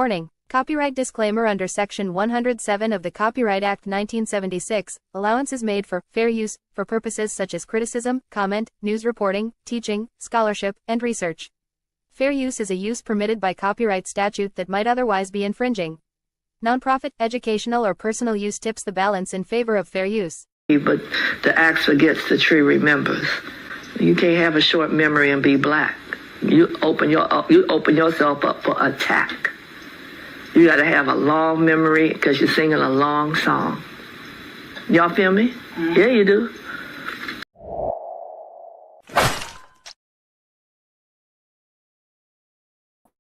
Warning. Copyright disclaimer under Section 107 of the Copyright Act 1976, allowance is made for fair use, for purposes such as criticism, comment, news reporting, teaching, scholarship, and research. Fair use is a use permitted by copyright statute that might otherwise be infringing. Nonprofit, educational, or personal use tips the balance in favor of fair use. But the axe forgets, the tree remembers. You can't have a short memory and be black. You open yourself up for attack. You got to have a long memory because you're singing a long song. Y'all feel me? Mm-hmm. Yeah, you do.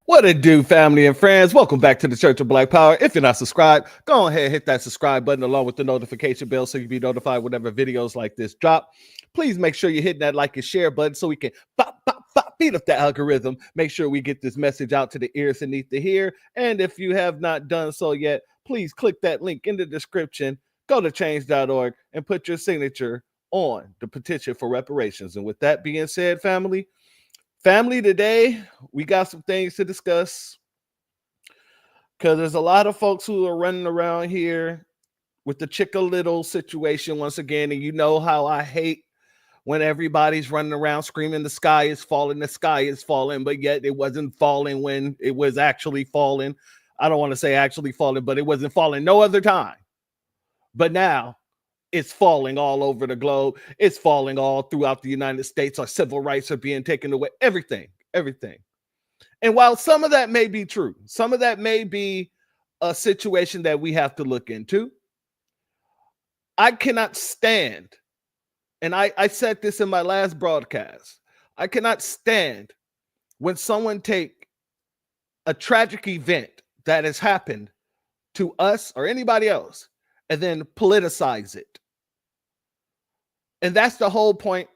What it do, family and friends? Welcome back to the Church of Black Power. If you're not subscribed, go ahead and hit that subscribe button along with the notification bell so you can be notified whenever videos like this drop. Please make sure you're hitting that like and share button so we can beat up the algorithm. Make sure we get this message out to the ears that need to hear. And if you have not done so yet, please click that link in the description, go to change.org and put your signature on the petition for reparations. And with that being said, family, today we got some things to discuss because there's a lot of folks who are running around here with the Chick-a-Little situation once again. And you know how I hate when everybody's running around screaming the sky is falling, but yet it wasn't falling when it was actually falling. I don't want to say actually falling, but it wasn't falling no other time. But now it's falling all over the globe. It's falling all throughout the United States. Our civil rights are being taken away. Everything. And while some of that may be true, some of that may be a situation that we have to look into, I cannot stand, and I said this in my last broadcast, I cannot stand when someone take a tragic event that has happened to us or anybody else and then politicize it. And that's the whole point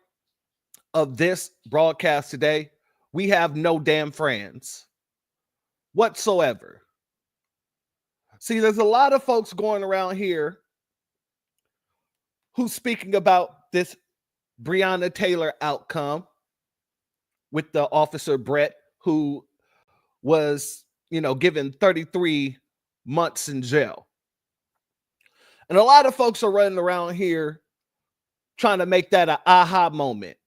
of this broadcast today. We have no damn friends whatsoever. See, there's a lot of folks going around here who's speaking about this Breonna Taylor outcome with the officer Brett, who was, given 33 months in jail. And a lot of folks are running around here trying to make that an aha moment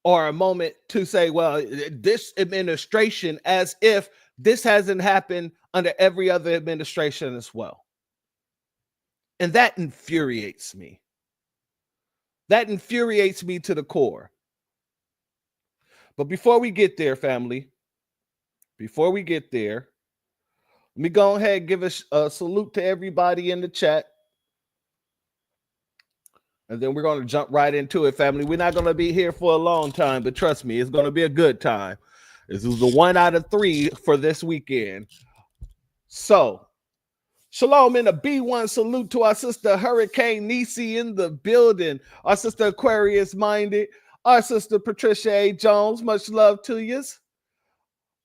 or a moment to say, well, this administration, as if this hasn't happened under every other administration as well. And that infuriates me. That infuriates me to the core. But before we get there, family, let me go ahead and give a salute to everybody in the chat. And then we're going to jump right into it, family. We're not going to be here for a long time, but trust me, it's going to be a good time. This is the 1 out of 3 for this weekend. So, shalom in the B1. Salute to our sister Hurricane Nisi in the building. Our sister Aquarius Minded. Our sister Patricia A. Jones. Much love to yous.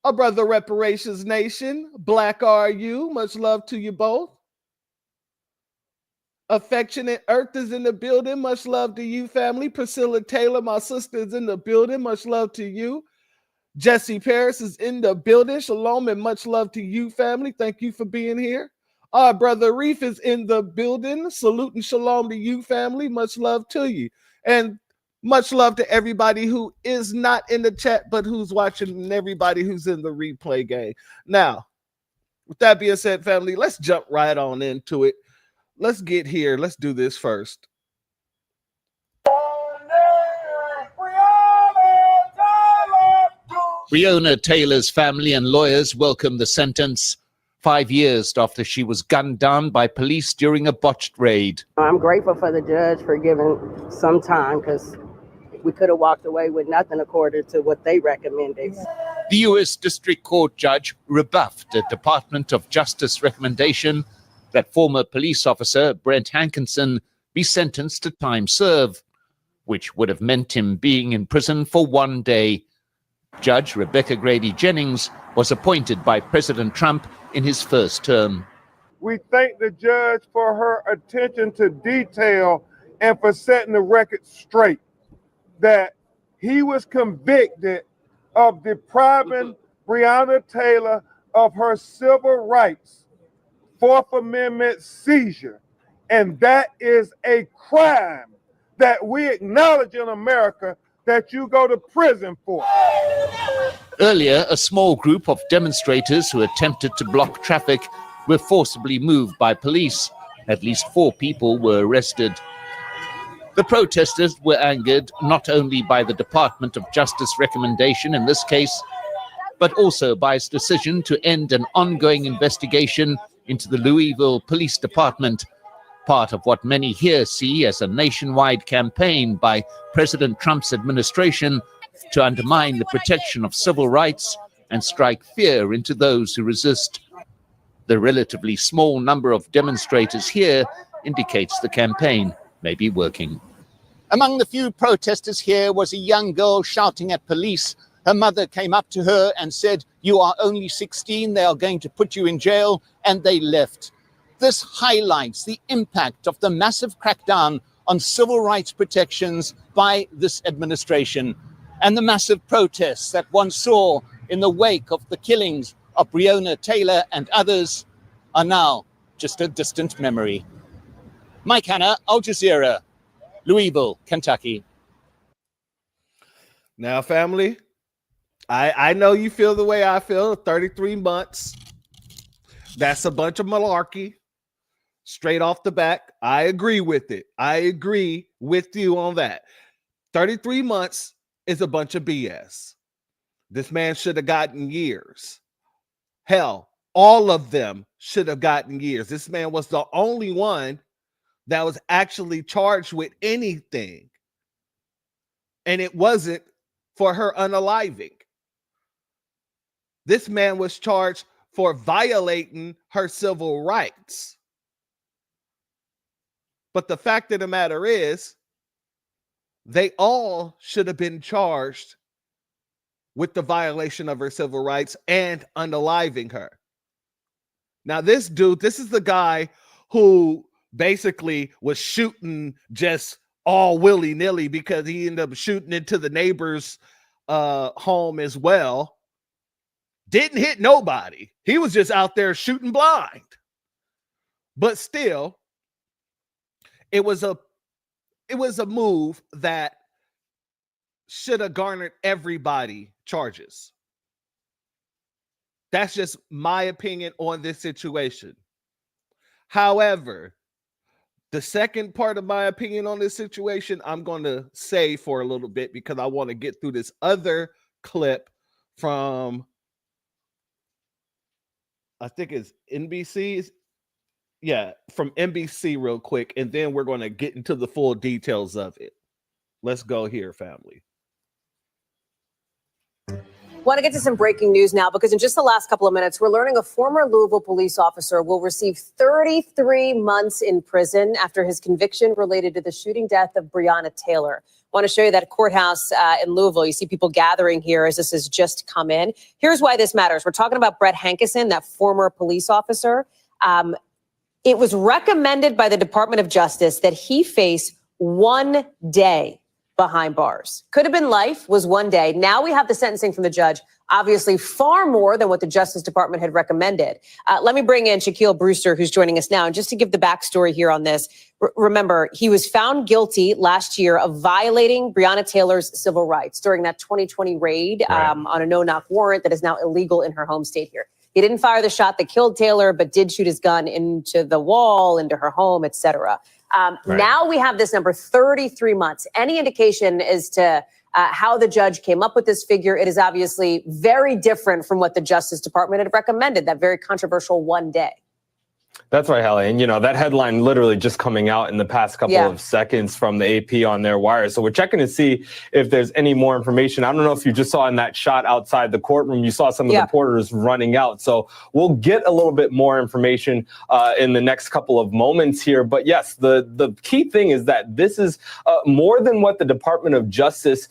Our brother Reparations Nation. Black RU. Much love to you both. Affectionate Earth is in the building. Much love to you, family. Priscilla Taylor, my sister, is in the building. Much love to you. Jesse Paris is in the building. Shalom and much love to you, family. Thank you for being here. Our brother Reef is in the building. Salute and shalom to you, family. Much love to you. And much love to everybody who is not in the chat, but who's watching, and everybody who's in the replay game. Now, with that being said, family, let's jump right on into it. Let's get here. Let's do this first. Breonna Taylor's family and lawyers welcome the sentence 5 years after she was gunned down by police during a botched raid. I'm grateful for the judge for giving some time because we could have walked away with nothing according to what they recommended. The U.S. District Court judge rebuffed a Department of Justice recommendation that former police officer Brent Hankinson be sentenced to time served, which would have meant him being in prison for 1 day. Judge Rebecca Grady Jennings was appointed by President Trump in his first term. We thank the judge for her attention to detail and for setting the record straight that he was convicted of depriving Breonna Taylor of her civil rights, Fourth Amendment seizure. And that is a crime that we acknowledge in America that you go to prison for. Earlier, a small group of demonstrators who attempted to block traffic were forcibly moved by police. At least 4 people were arrested. The protesters were angered not only by the Department of Justice recommendation in this case, but also by its decision to end an ongoing investigation into the Louisville Police Department, part of what many here see as a nationwide campaign by President Trump's administration to undermine the protection of civil rights and strike fear into those who resist. The relatively small number of demonstrators here indicates the campaign may be working. Among the few protesters here was a young girl shouting at police. Her mother came up to her and said, "You are only 16, they are going to put you in jail," and they left. This highlights the impact of the massive crackdown on civil rights protections by this administration, and the massive protests that one saw in the wake of the killings of Breonna Taylor and others are now just a distant memory. Mike Hanna, Al Jazeera, Louisville, Kentucky. Now, family, I know you feel the way I feel. 33 months. That's a bunch of malarkey. Straight off the back, I agree with it. I agree with you on that. 33 months is a bunch of BS. This man should have gotten years. Hell, all of them should have gotten years. This man was the only one that was actually charged with anything. And it wasn't for her unaliving. This man was charged for violating her civil rights. But the fact of the matter is, they all should have been charged with the violation of her civil rights and unaliving her. Now, this dude, this is the guy who basically was shooting just all willy-nilly because he ended up shooting into the neighbor's home as well. Didn't hit nobody. He was just out there shooting blind. But still, it was a move that should have garnered everybody charges. That's just my opinion on this situation. However, the second part of my opinion on this situation, I'm going to say for a little bit because I want to get through this other clip from, I think it's NBC's. Yeah, from NBC real quick, and then we're going to get into the full details of it. Let's go here, family. Want to get to some breaking news now, because in just the last couple of minutes, we're learning a former Louisville police officer will receive 33 months in prison after his conviction related to the shooting death of Breonna Taylor. I want to show you that courthouse in Louisville. You see people gathering here as this has just come in. Here's why this matters. We're talking about Brett Hankison, that former police officer. It was recommended by the Department of Justice that he face 1 day behind bars. Could have been life, was 1 day. Now we have the sentencing from the judge, obviously far more than what the Justice Department had recommended. Let me bring in Shaquille Brewster, who's joining us now. And just to give the backstory here on this, remember, he was found guilty last year of violating Breonna Taylor's civil rights during that 2020 raid on a no-knock warrant that is now illegal in her home state here. He didn't fire the shot that killed Taylor, but did shoot his gun into the wall, into her home, etc. Now we have this number, 33 months. Any indication as to how the judge came up with this figure? It is obviously very different from what the Justice Department had recommended, that very controversial 1 day. That's right, Hallie. And, you know, that headline literally just coming out in the past couple of seconds from the AP on their wire. So we're checking to see if there's any more information. I don't know if you just saw in that shot outside the courtroom, you saw some of the reporters running out. So we'll get a little bit more information in the next couple of moments here. But yes, the key thing is that this is more than what the Department of Justice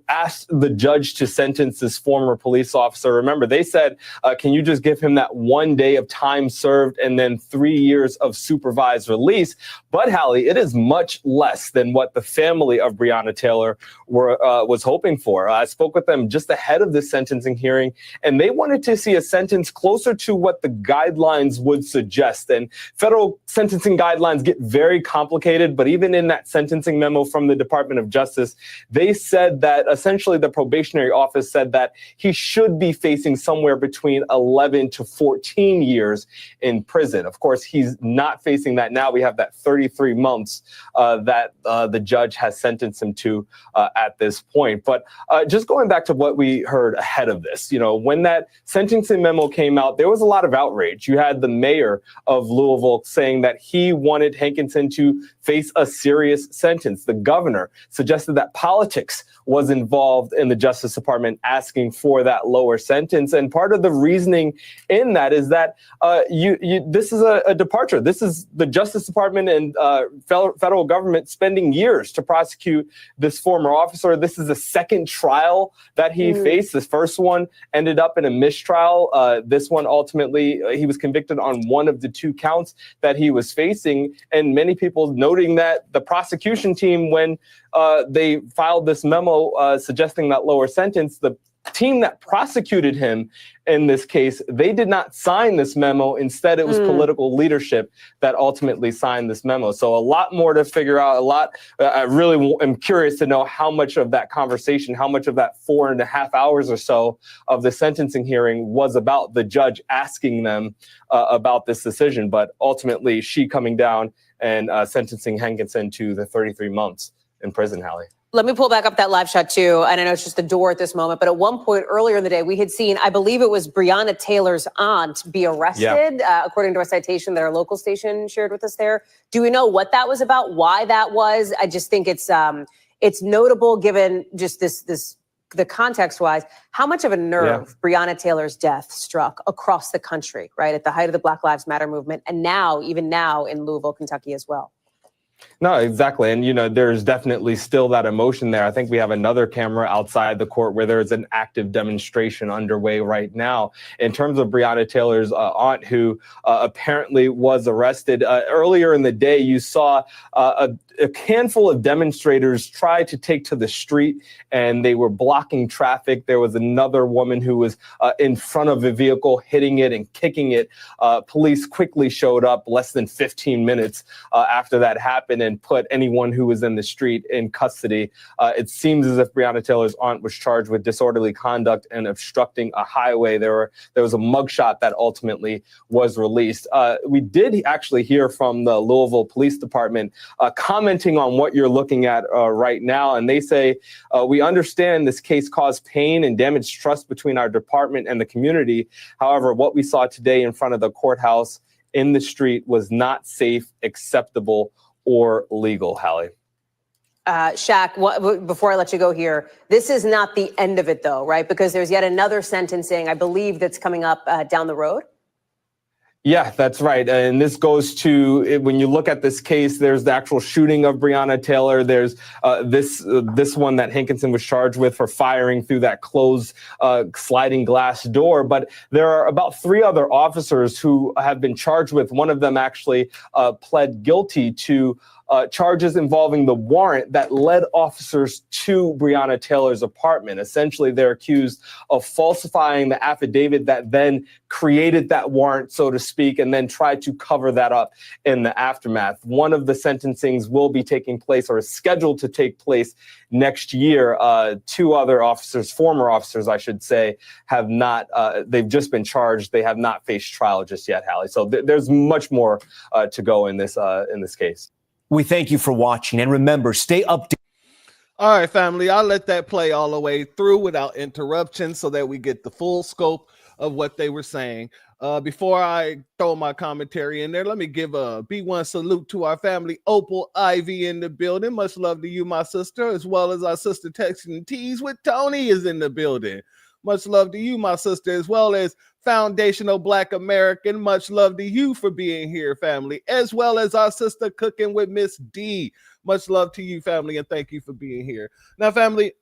asked the judge to sentence this former police officer. Remember, they said, can you just give him that 1 day of time served? And and then 3 years of supervised release. But Hallie, it is much less than what the family of Breonna Taylor was hoping for. I spoke with them just ahead of this sentencing hearing, and they wanted to see a sentence closer to what the guidelines would suggest. And federal sentencing guidelines get very complicated, but even in that sentencing memo from the Department of Justice, they said that essentially the probationary office said that he should be facing somewhere between 11 to 14 years in prison. Of course, he's not facing that now. We have that 33 months that the judge has sentenced him to at this point. But just going back to what we heard ahead of this, when that sentencing memo came out, there was a lot of outrage. You had the mayor of Louisville saying that he wanted Hankinson to face a serious sentence. The governor suggested that politics was involved in the Justice Department asking for that lower sentence. And part of the reasoning in that is that this is a departure. This is the Justice Department and federal government spending years to prosecute this former officer. This is the second trial that he faced. This first one ended up in a mistrial. This one ultimately, he was convicted on one of the 2 counts that he was facing. And many people noting that the prosecution team, when they filed this memo suggesting that lower sentence, the team that prosecuted him in this case, they did not sign this memo. Instead, it was political leadership that ultimately signed this memo. So a lot more to figure out, I really am curious to know how much of that conversation, how much of that 4.5 hours or so of the sentencing hearing was about the judge asking them about this decision. But ultimately, she coming down and sentencing Hankinson to the 33 months in prison, Hallie. Let me pull back up that live shot too. And I know it's just the door at this moment, but at one point earlier in the day, we had seen, I believe it was Breonna Taylor's aunt be arrested, according to a citation that our local station shared with us there. Do we know what that was about? Why that was? I just think it's notable given just the context wise, how much of a nerve Breonna Taylor's death struck across the country, right? At the height of the Black Lives Matter movement. And even now in Louisville, Kentucky as well. No, exactly. And, there's definitely still that emotion there. I think we have another camera outside the court where there's an active demonstration underway right now. In terms of Breonna Taylor's aunt, who apparently was arrested earlier in the day, you saw a handful of demonstrators try to take to the street and they were blocking traffic. There was another woman who was in front of a vehicle hitting it and kicking it. Police quickly showed up less than 15 minutes after that happened and put anyone who was in the street in custody. It seems as if Breonna Taylor's aunt was charged with disorderly conduct and obstructing a highway. There was a mugshot that ultimately was released. We did actually hear from the Louisville Police Department commenting on what you're looking at right now. And they say, we understand this case caused pain and damaged trust between our department and the community. However, what we saw today in front of the courthouse in the street was not safe, acceptable, or legal, Hallie. Shaq, before I let you go here, this is not the end of it though, right? Because there's yet another sentencing, I believe, that's coming up down the road. Yeah, that's right. And this goes to, when you look at this case, there's the actual shooting of Breonna Taylor. There's this one that Hankinson was charged with for firing through that closed sliding glass door. But there are about 3 other officers who have been charged with. One of them actually pled guilty to charges involving the warrant that led officers to Breonna Taylor's apartment. Essentially, they're accused of falsifying the affidavit that then created that warrant, so to speak, and then tried to cover that up in the aftermath. One of the sentencings will be taking place, or is scheduled to take place, next year. 2 other officers, former officers, I should say, have not, they've just been charged. They have not faced trial just yet, Hallie. So there's much more to go in this case. We thank you for watching, and remember, stay updated. All right, family, I'll let that play all the way through without interruption so that we get the full scope of what they were saying. Before I throw my commentary in there, let me give a B1 salute to our family. Opal Ivy in the building. Much love to you, my sister, as well as our sister Texan Tees with Tony is in the building. Much love to you, my sister, as well as Foundational Black American. Much love to you for being here, family, as well as our sister Cooking with Miss D. Much love to you, family, and thank you for being here. Now, family,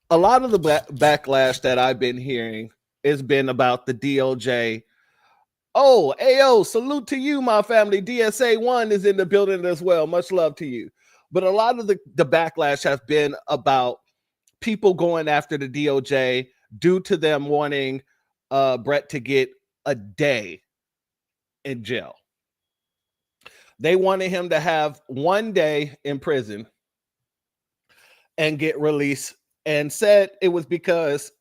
a lot of the backlash that I've been hearing has been about the DOJ Oh, AO, salute to you, my family. DSA 1 is in the building as well. Much love to you. But a lot of the backlash has been about people going after the DOJ due to them wanting Brett to get a day in jail. They wanted him to have 1 day in prison and get released, and said it was because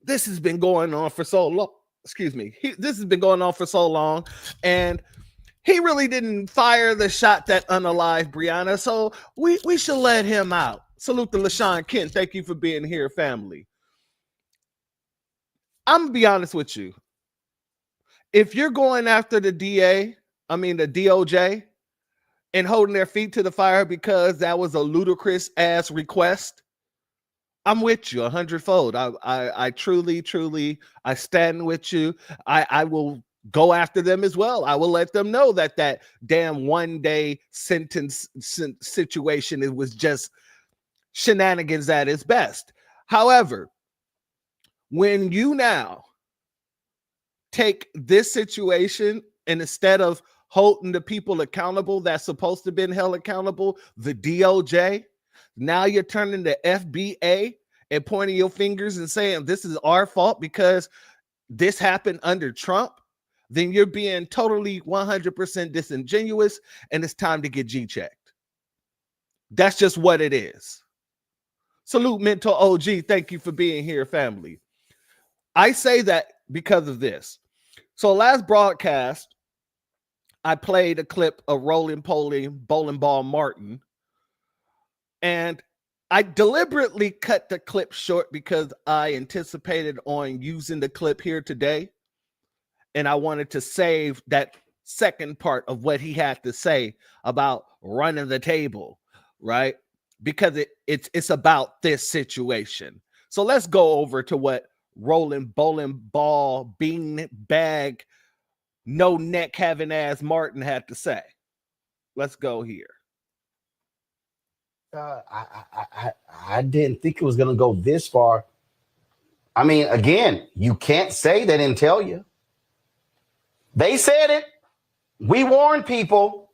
this has been going on for so long. Excuse me. This has been going on for so long, and he really didn't fire the shot that unalived Breonna, so we should let him out. Salute to LaShawn Kent. Thank you for being here, family. I'm going to be honest with you. If you're going after the DOJ, and holding their feet to the fire because that was a ludicrous ass request, I'm with you 100-fold. I truly, I stand with you. I will go after them as well. I will let them know that damn 1 day sentence situation, it was just shenanigans at its best. However, when you now take this situation and instead of holding the people accountable that's supposed to have been held accountable, the DOJ, now you're turning the FBA and pointing your fingers and saying this is our fault because this happened under Trump, then you're being totally 100% disingenuous, and it's time to get G-checked. That's just what it is. Salute Mental OG. Thank you for being here, family. I say that because of this. So last broadcast, I played a clip of Rolling Bowling Ball Martin, and I deliberately cut the clip short because I anticipated on using the clip here today, and I wanted to save that second part of what he had to say about running the table, right? Because it's about this situation. So let's go over to what Rolling Bowling Ball Bean Bag No Neck Having Ass Martin had to say. Let's go here. I didn't think it was going to go this far. I mean, again, you can't say they didn't tell you. They said it. We warned people.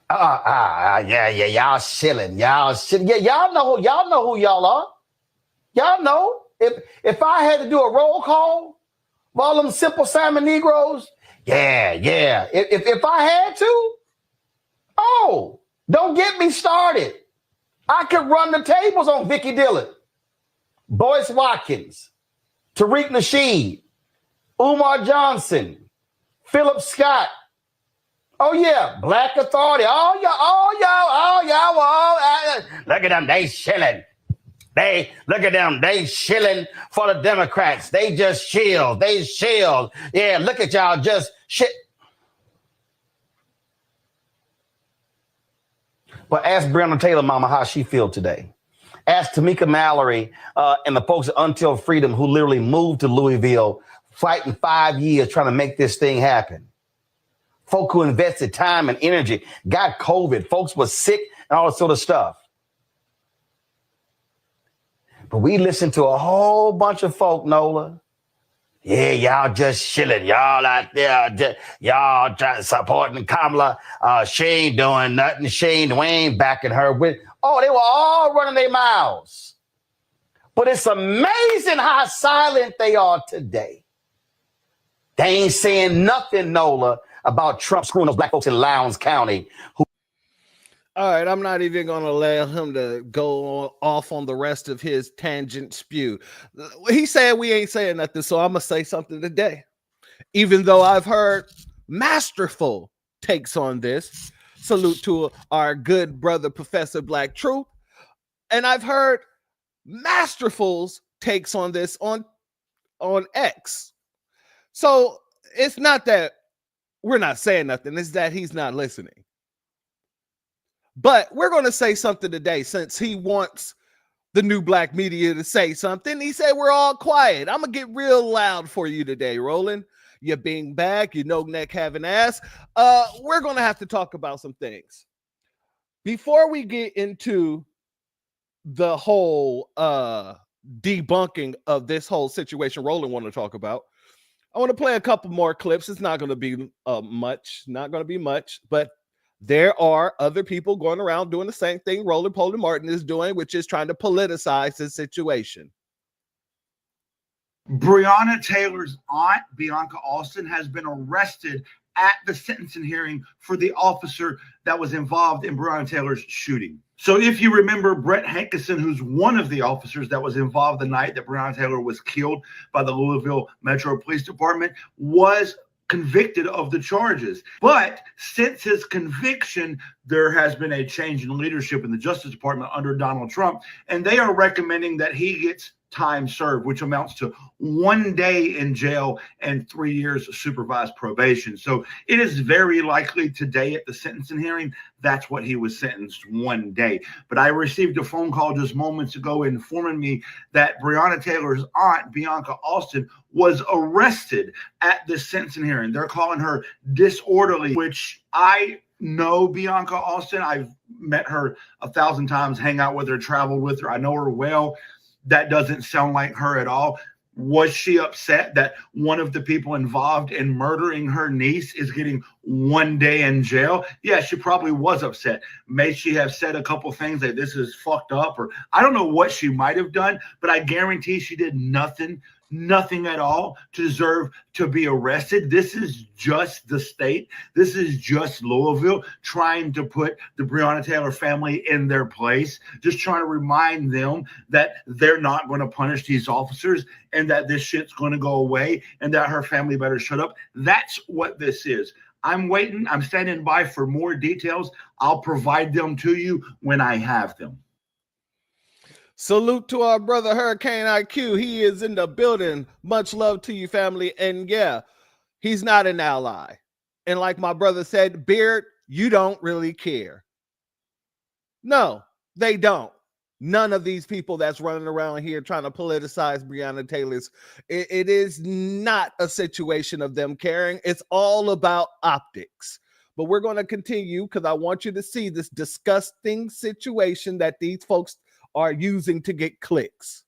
Yeah, y'all shilling. Y'all shilling. Yeah, y'all know who y'all are. Y'all know. If I had to do a roll call of all them Simple Simon Negroes, yeah. If I had to, don't get me started. I could run the tables on Vicky Dillon, Boyce Watkins, Tariq Nasheed, Umar Johnson, Philip Scott. Oh yeah, Black Authority. All y'all. Look at them, they shilling. Look at them, they shilling for the Democrats. They just shield. Yeah, look at y'all just shit. But ask Breonna Taylor, mama, how she feel today. Ask Tamika Mallory and the folks at Until Freedom who literally moved to Louisville, fighting 5 years trying to make this thing happen. Folk who invested time and energy, got COVID, folks were sick and all that sort of stuff. But we listened to a whole bunch of folk, Nola. Yeah, y'all just shilling. Y'all out there, y'all supporting Kamala. She ain't doing nothing. We ain't backing her with. Oh, they were all running their mouths. But it's amazing how silent they are today. They ain't saying nothing, Nola, about Trump screwing those black folks in Lowndes County. All right, I'm not even going to allow him to go off on the rest of his tangent spew. He said we ain't saying nothing, so I'm going to say something today. Even though I've heard masterful takes on this. Salute to our good brother, Professor Black Truth. And I've heard masterful takes on this on X. So it's not that we're not saying nothing. It's that he's not listening. But we're going to say something today since he wants the new black media to say something. He said we're all quiet. I'm going to get real loud for you today, Roland. You being back, you no neck having ass. We're going to have to talk about some things. Before we get into the whole debunking of this whole situation Roland want to talk about, I want to play a couple more clips. It's not going to be much, but there are other people going around doing the same thing Roland Poland Martin is doing, which is trying to politicize the situation. Breonna Taylor's aunt, Bianca Alston, has been arrested at the sentencing hearing for the officer that was involved in Breonna Taylor's shooting. So if you remember, Brett Hankinson, who's one of the officers that was involved the night that Breonna Taylor was killed by the Louisville Metro Police Department, was convicted of the charges. But since his conviction, there has been a change in leadership in the Justice Department under Donald Trump, and they are recommending that he gets time served, which amounts to 1 day in jail and 3 years of supervised probation. So it is very likely today at the sentencing hearing, that's what he was sentenced, 1 day. But I received a phone call just moments ago informing me that Breonna Taylor's aunt, Bianca Alston, was arrested at this sentencing hearing. They're calling her disorderly, which I know Bianca Alston. I've met her 1,000 times, hang out with her, traveled with her. I know her well. That doesn't sound like her at all. Was she upset that one of the people involved in murdering her niece is getting 1 day in jail? Yeah, she probably was upset. May she have said a couple things like this is fucked up, or I don't know what she might have done, but I guarantee she did nothing at all to deserve to be arrested. This is just the state. This is just Louisville trying to put the Breonna Taylor family in their place, just trying to remind them that they're not going to punish these officers and that this shit's going to go away and that her family better shut up. That's what this is. I'm waiting. I'm standing by for more details. I'll provide them to you when I have them. Salute to our brother Hurricane IQ. He is in the building. Much love to you, family. And yeah, he's not an ally. And like my brother said, Beard, you don't really care. No, they don't. None of these people that's running around here trying to politicize Breonna Taylor's, it is not a situation of them caring. It's all about optics. But we're going to continue because I want you to see this disgusting situation that these folks are using to get clicks.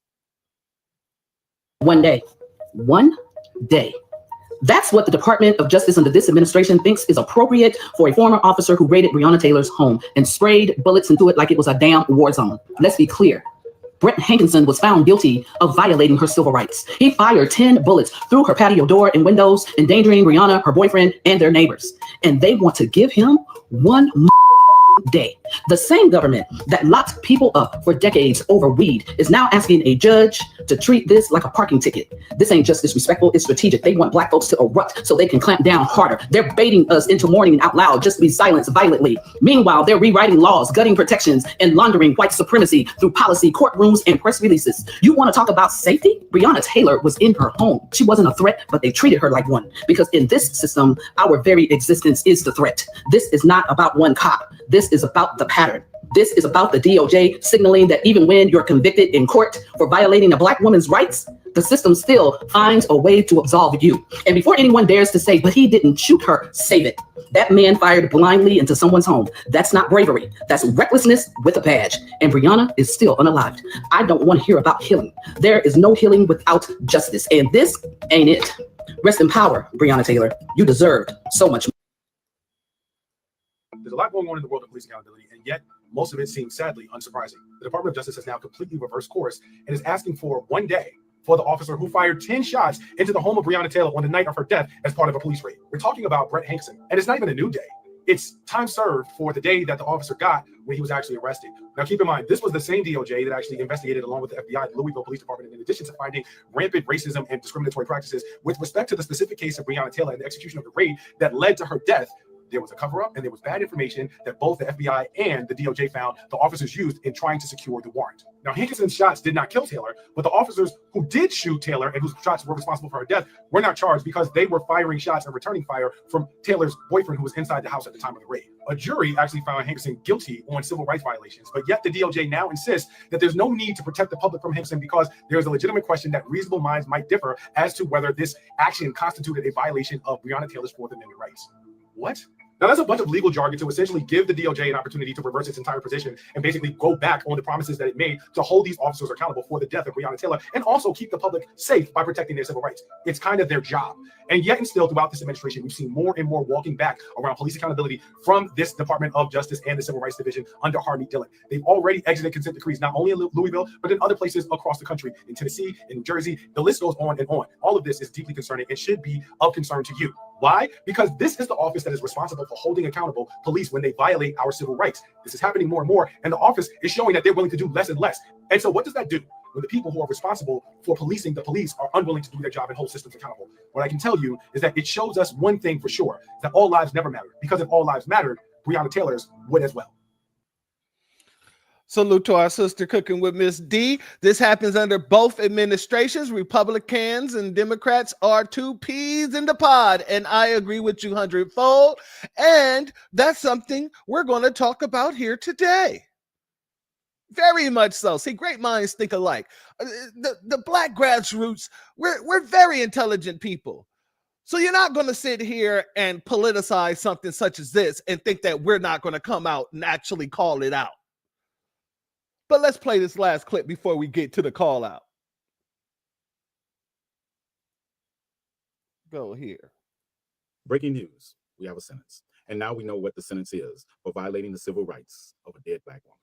1 day. 1 day. That's what the Department of Justice under this administration thinks is appropriate for a former officer who raided Breonna Taylor's home and sprayed bullets into it like it was a damn war zone. Let's be clear. Brett Hankinson was found guilty of violating her civil rights. He fired 10 bullets through her patio door and windows, endangering Breonna, her boyfriend, and their neighbors. And they want to give him 1 day. The same government that locked people up for decades over weed is now asking a judge to treat this like a parking ticket. This ain't just disrespectful, it's strategic. They want black folks to erupt so they can clamp down harder. They're baiting us into mourning out loud just to be silenced violently. Meanwhile, they're rewriting laws, gutting protections, and laundering white supremacy through policy, courtrooms, and press releases. You want to talk about safety? Breonna Taylor was in her home. She wasn't a threat, but they treated her like one. Because in this system, our very existence is the threat. This is not about one cop. This is about the pattern. This is about the DOJ signaling that even when you're convicted in court for violating a black woman's rights, the system still finds a way to absolve you. And before anyone dares to say, but he didn't shoot her, save it. That man fired blindly into someone's home. That's not bravery. That's recklessness with a badge. And Breonna is still unalived. I don't want to hear about healing. There is no healing without justice. And this ain't it. Rest in power, Breonna Taylor. You deserved so much more. There's a lot going on in the world of police accountability, and yet most of it seems sadly unsurprising. The Department of Justice has now completely reversed course and is asking for 1 day for the officer who fired 10 shots into the home of Breonna Taylor on the night of her death as part of a police raid. We're talking about Brett Hankinson, and it's not even a new day. It's time served for the day that the officer got when he was actually arrested. Now, keep in mind, this was the same DOJ that actually investigated along with the FBI, the Louisville Police Department, in addition to finding rampant racism and discriminatory practices with respect to the specific case of Breonna Taylor and the execution of the raid that led to her death. There was a cover-up and there was bad information that both the FBI and the DOJ found the officers used in trying to secure the warrant. Now, Hankinson's shots did not kill Taylor, but the officers who did shoot Taylor and whose shots were responsible for her death were not charged because they were firing shots and returning fire from Taylor's boyfriend who was inside the house at the time of the raid. A jury actually found Hankinson guilty on civil rights violations, but yet the DOJ now insists that there's no need to protect the public from Hankinson because there's a legitimate question that reasonable minds might differ as to whether this action constituted a violation of Breonna Taylor's Fourth Amendment rights. What? Now, that's a bunch of legal jargon to essentially give the DOJ an opportunity to reverse its entire position and basically go back on the promises that it made to hold these officers accountable for the death of Breonna Taylor and also keep the public safe by protecting their civil rights. It's kind of their job. And yet and still throughout this administration, we've seen more and more walking back around police accountability from this Department of Justice and the Civil Rights Division under Harmeet Dillon. They've already exited consent decrees, not only in Louisville, but in other places across the country, in Tennessee, in New Jersey. The list goes on and on. All of this is deeply concerning and should be of concern to you. Why? Because this is the office that is responsible for holding accountable police when they violate our civil rights. This is happening more and more, and the office is showing that they're willing to do less and less. And so what does that do when the people who are responsible for policing the police are unwilling to do their job and hold systems accountable? What I can tell you is that it shows us one thing for sure, that all lives never matter. Because if all lives mattered, Breonna Taylor's would as well. Salute to our sister Cooking with Miss D. This happens under both administrations. Republicans and Democrats are two peas in the pod, and I agree with you 100-fold. And that's something we're going to talk about here today. Very much so. See, great minds think alike. The black grassroots, we're very intelligent people. So you're not going to sit here and politicize something such as this and think that we're not going to come out and actually call it out. But let's play this last clip before we get to the call out. Go here. Breaking news. We have a sentence. And now we know what the sentence is for violating the civil rights of a dead black woman.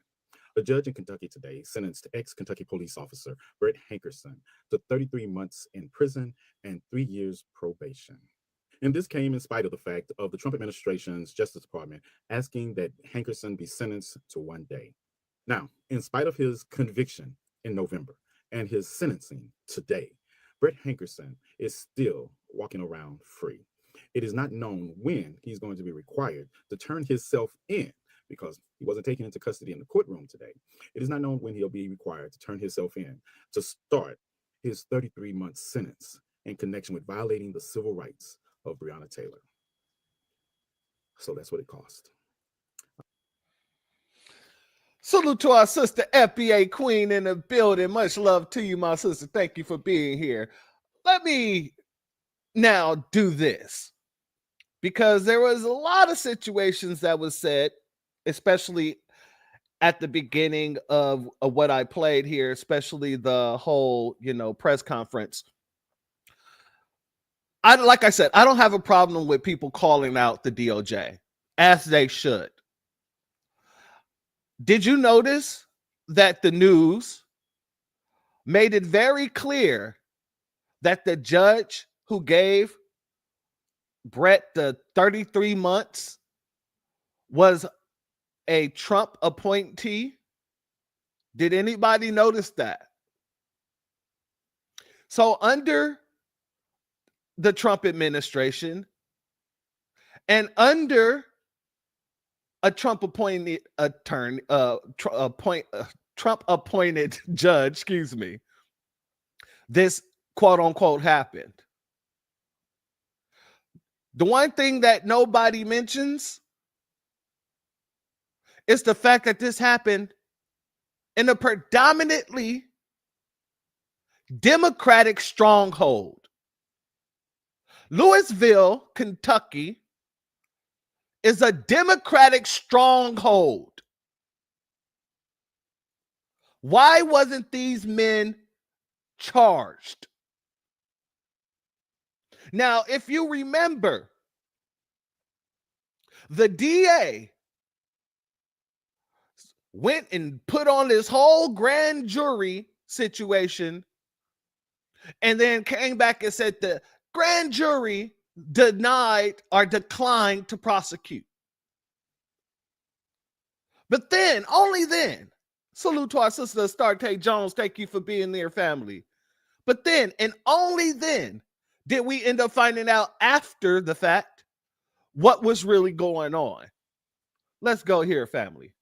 A judge in Kentucky today sentenced ex-Kentucky police officer Brett Hankerson to 33 months in prison and 3 years probation. And this came in spite of the fact of the Trump administration's Justice Department asking that Hankerson be sentenced to 1 day. Now, in spite of his conviction in November and his sentencing today, Brett Hankerson is still walking around free. It is not known when he's going to be required to turn himself in because he wasn't taken into custody in the courtroom today. It is not known when he'll be required to turn himself in to start his 33-month sentence in connection with violating the civil rights of Breonna Taylor. So that's what it cost. Salute to our sister FBA Queen in the building. Much love to you, my sister. Thank you for being here. Let me now do this because there was a lot of situations that was said, especially at the beginning of what I played here, especially the whole, press conference. Like I said, I don't have a problem with people calling out the DOJ, as they should. Did you notice that the news made it very clear that the judge who gave Brett the 33 months was a Trump appointee? Did anybody notice that? So under the Trump administration and under a Trump appointed attorney, Trump appointed judge, this quote unquote happened. The one thing that nobody mentions is the fact that this happened in a predominantly Democratic stronghold. Louisville, Kentucky is a Democratic stronghold. Why wasn't these men charged? Now, if you remember, the DA went and put on this whole grand jury situation and then came back and said the grand jury denied or declined to prosecute. But then, only then, salute to our sister Astarte Jones, thank you for being there, family. But then, and only then, did we end up finding out after the fact what was really going on. Let's go here, family.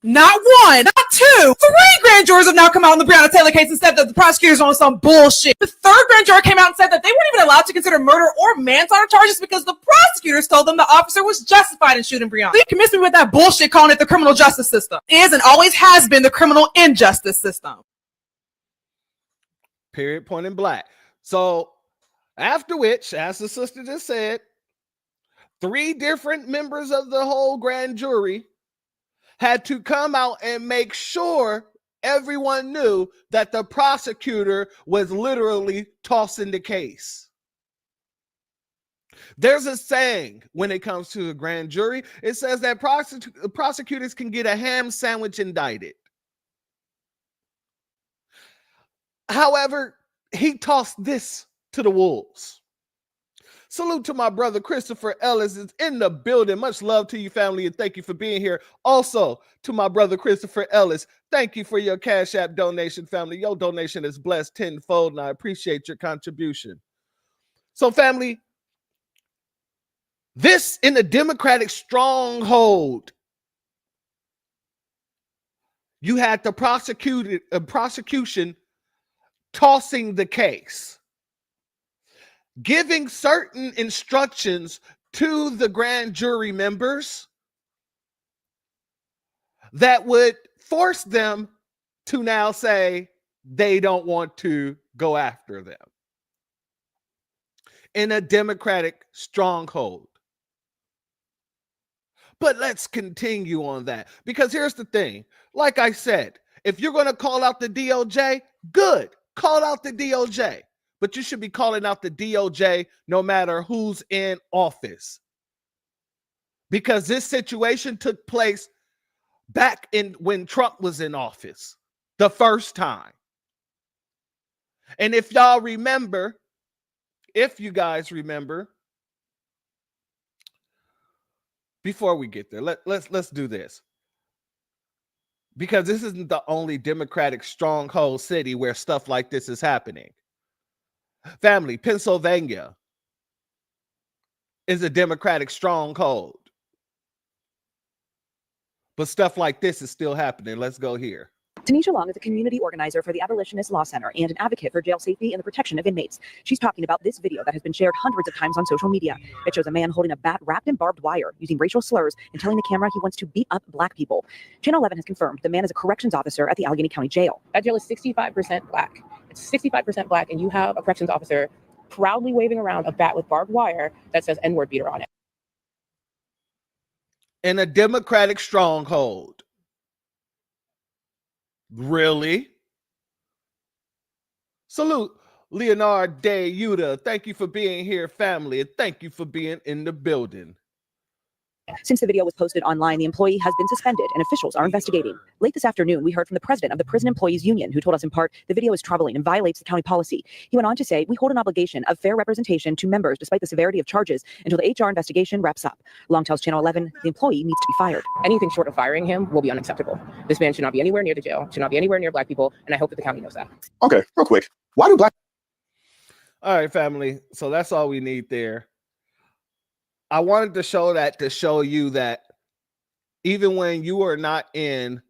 Not one, not two, 3 grand jurors have now come out in the Breonna Taylor case and said that the prosecutors on some bullshit. The 3rd grand juror came out and said that they weren't even allowed to consider murder or manslaughter charges because the prosecutors told them the officer was justified in shooting Breonna. So you can miss me with that bullshit calling it the criminal justice system. It is and always has been the criminal injustice system. Period, point in black. So after which, as the sister just said, 3 different members of the whole grand jury had to come out and make sure everyone knew that the prosecutor was literally tossing the case. There's a saying when it comes to a grand jury. It says that prosecutors can get a ham sandwich indicted. However, he tossed this to the wolves. Salute to my brother Christopher Ellis is in the building. Much love to you, family, and thank you for being here. Also, to my brother Christopher Ellis, thank you for your Cash App donation, family. Your donation is blessed tenfold, and I appreciate your contribution. So, family, this in the Democratic stronghold, you had the prosecution tossing the case, giving certain instructions to the grand jury members that would force them to now say they don't want to go after them in a Democratic stronghold. But let's continue on that, because here's the thing. Like I said, if you're going to call out the DOJ, good, call out the DOJ. But you should be calling out the DOJ no matter who's in office. Because this situation took place back in when Trump was in office the first time. And if y'all remember, if you guys remember, before we get there, let's do this. Because this isn't the only Democratic stronghold city where stuff like this is happening. Family, Pennsylvania is a Democratic stronghold. But stuff like this is still happening. Let's go here. Tanisha Long is a community organizer for the Abolitionist Law Center and an advocate for jail safety and the protection of inmates. She's talking about this video that has been shared hundreds of times on social media. It shows a man holding a bat wrapped in barbed wire, using racial slurs, and telling the camera he wants to beat up Black people. Channel 11 has confirmed the man is a corrections officer at the Allegheny County Jail. That jail is 65% Black. It's 65% Black, and you have a corrections officer proudly waving around a bat with barbed wire that says N-word beater on it. In a Democratic stronghold. Really? Salute, Leonard De Yuda. Thank you for being here, family, and thank you for being in the building. Since the video was posted online, the employee has been suspended and officials are investigating. Late this afternoon, we heard from the president of the Prison Employees Union, who told us in part the video is troubling and violates the county policy. He went on to say, we hold an obligation of fair representation to members despite the severity of charges until the HR investigation wraps up. Long tells Channel 11 the employee needs to be fired. Anything short of firing him will be unacceptable. This man should not be anywhere near the jail, should not be anywhere near Black people, and I hope that the county knows that. Okay, real quick. Why do Black... All right, family. So that's all we need there. I wanted to show that to show you that even when you are not in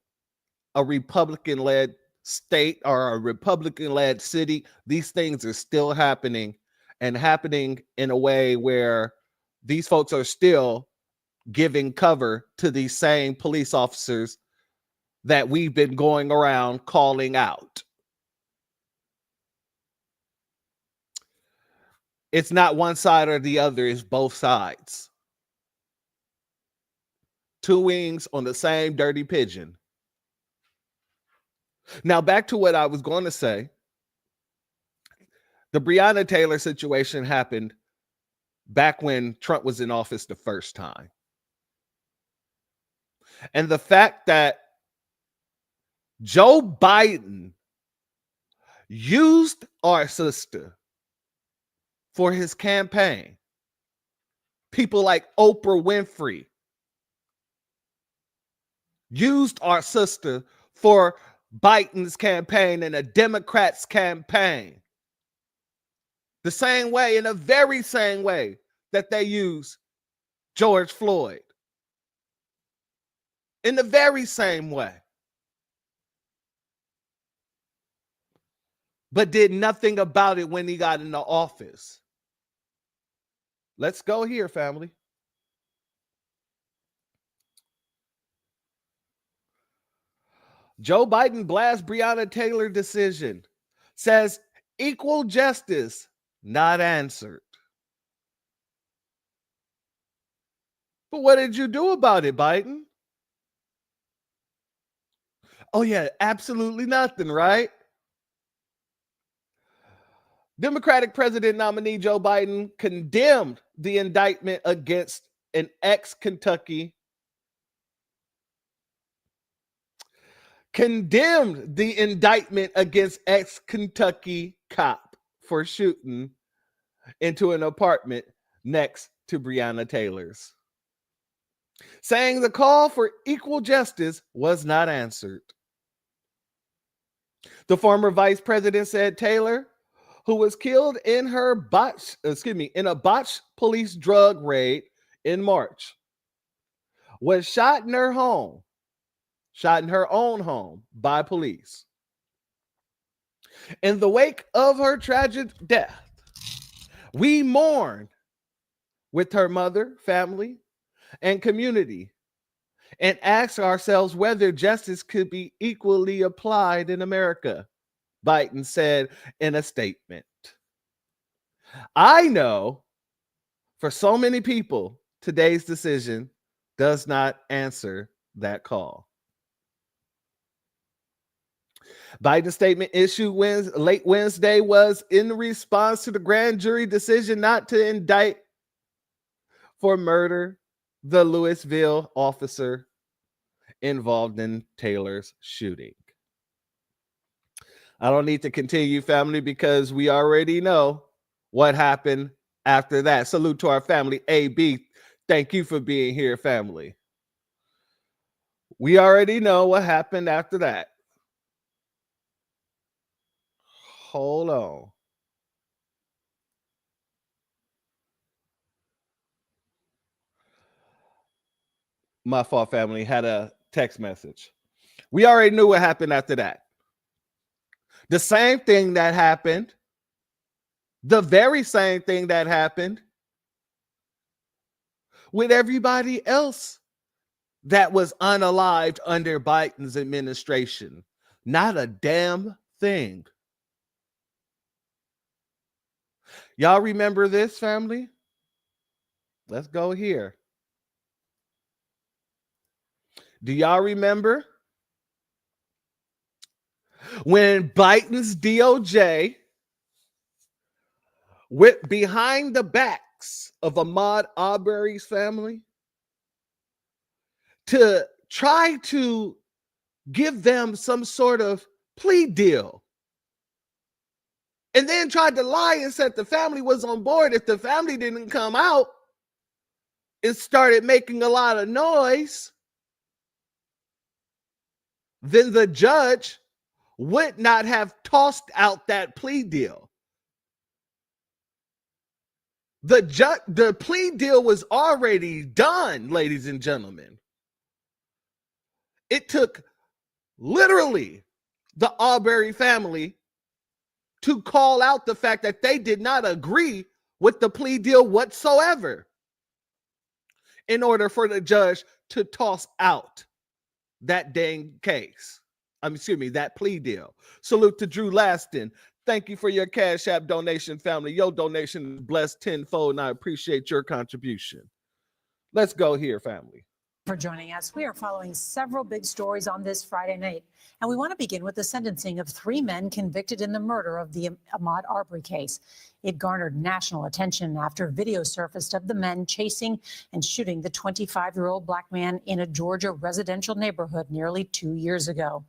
a Republican-led state or a Republican-led city, these things are still happening, and happening in a way where these folks are still giving cover to these same police officers that we've been going around calling out. It's not one side or the other, it's both sides. Two wings on the same dirty pigeon. Now, back to what I was going to say. The Breonna Taylor situation happened back when Trump was in office the first time. And the fact that Joe Biden used our sister for his campaign. People like Oprah Winfrey used our sister for Biden's campaign and a Democrat's campaign. The same way, in the very same way that they use George Floyd. In the very same way. But did nothing about it when he got into office. Let's go here, family. Joe Biden blasts Breonna Taylor decision. Says equal justice not answered. But what did you do about it, Biden? Oh, yeah, absolutely nothing, right? Democratic president nominee Joe Biden condemned the indictment against an ex-Kentucky cop for shooting into an apartment next to Breonna Taylor's, saying the call for equal justice was not answered. The former vice president said Taylor, who was killed in a botched police drug raid in March, was shot in her own home by police. In the wake of her tragic death, we mourn with her mother, family, and community, and ask ourselves whether justice could be equally applied in America, Biden said in a statement. I know for so many people, today's decision does not answer that call. Biden's statement issued late Wednesday was in response to the grand jury decision not to indict for murder the Louisville officer involved in Taylor's shooting. I don't need to continue, family, because we already know what happened after that. Salute to our family. AB, thank you for being here, family. We already know what happened after that. Hold on. My fault, family. Had a text message. We already knew what happened after that. The same thing that happened, the very same thing that happened with everybody else that was unalived under Biden's administration. Not a damn thing. Y'all remember this, family? Let's go here. Do y'all remember when Biden's DOJ went behind the backs of Ahmad Arbery's family to try to give them some sort of plea deal, and then tried to lie and said the family was on board? If the family didn't come out, it started making a lot of noise, then the judge would not have tossed out that plea deal. The plea deal was already done, ladies and gentlemen. It took literally the Arbery family to call out the fact that they did not agree with the plea deal whatsoever in order for the judge to toss out that dang case. That plea deal. Salute to Drew Laston. Thank you for your Cash App donation, family. Your donation is blessed tenfold, and I appreciate your contribution. Let's go here, family. For joining us. We are following several big stories on this Friday night, and we want to begin with the sentencing of 3 men convicted in the murder of the Ahmad Arbery case. It garnered national attention after video surfaced of the men chasing and shooting the 25-year-old black man in a Georgia residential neighborhood nearly 2 years ago.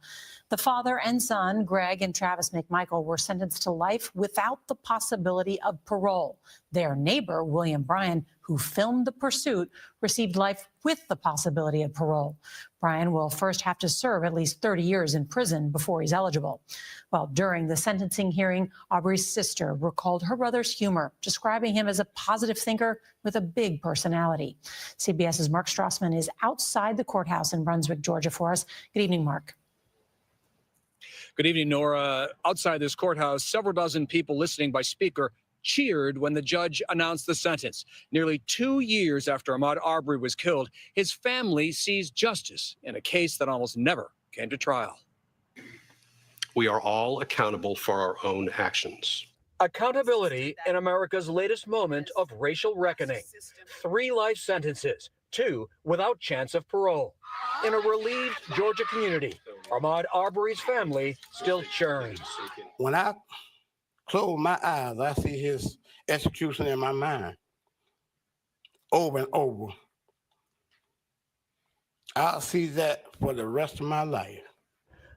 The father and son, Greg and Travis McMichael, were sentenced to life without the possibility of parole. Their neighbor, William Bryan, who filmed the pursuit, received life with the possibility of parole. Bryan will first have to serve at least 30 years in prison before he's eligible. Well, during the sentencing hearing, Arbery's sister recalled her brother's humor, describing him as a positive thinker with a big personality. CBS's Mark Strassman is outside the courthouse in Brunswick, Georgia for us. Good evening, Mark. Good evening, Nora. Outside this courthouse, several dozen people listening by speaker cheered when the judge announced the sentence. Nearly 2 years after Ahmad Arbery was killed, his family sees justice in a case that almost never came to trial. We are all accountable for our own actions. Accountability in America's latest moment of racial reckoning. 3 life sentences, 2 without chance of parole. In a relieved Georgia community, Ahmad Arbery's family still churns. When I close my eyes, I see his execution in my mind over and over. I'll see that for the rest of my life.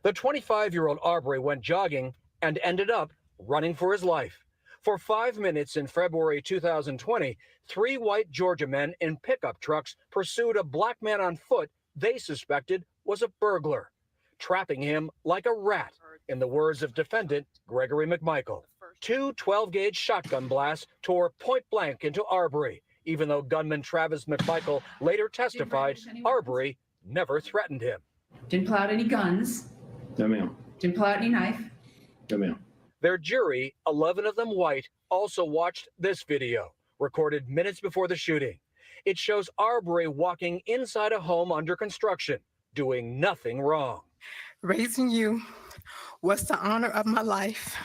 The 25-year-old Arbery went jogging and ended up running for his life. For 5 minutes in February 2020, 3 white Georgia men in pickup trucks pursued a black man on foot they suspected was a burglar, trapping him like a rat, in the words of defendant Gregory McMichael. 2 12-gauge shotgun blasts tore point blank into Arbery, even though gunman Travis McMichael later testified Arbery never threatened him. Didn't pull out any guns. No, ma'am. Didn't pull out any knife. No, ma'am. Their jury, 11 of them white, also watched this video, recorded minutes before the shooting. It shows Arbery walking inside a home under construction, doing nothing wrong. Raising you was the honor of my life,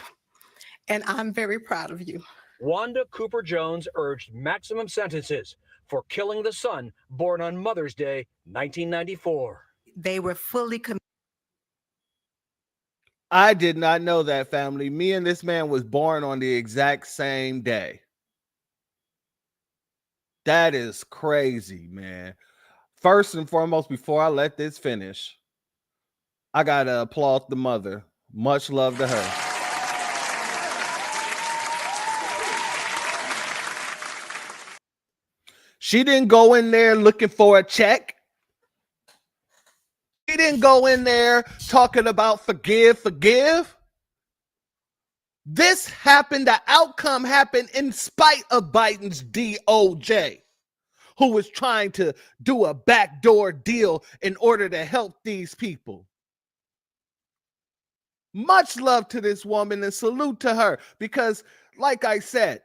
and I'm very proud of you. Wanda Cooper Jones urged maximum sentences for killing the son born on Mother's Day, 1994. They were fully committed. I did not know that, family. Me and this man was born on the exact same day. That is crazy, man. First and foremost, before I let this finish, I got to applaud the mother. Much love to her. She didn't go in there looking for a check. She didn't go in there talking about forgive. This happened, the outcome happened in spite of Biden's DOJ, who was trying to do a backdoor deal in order to help these people. Much love to this woman and salute to her because, like I said,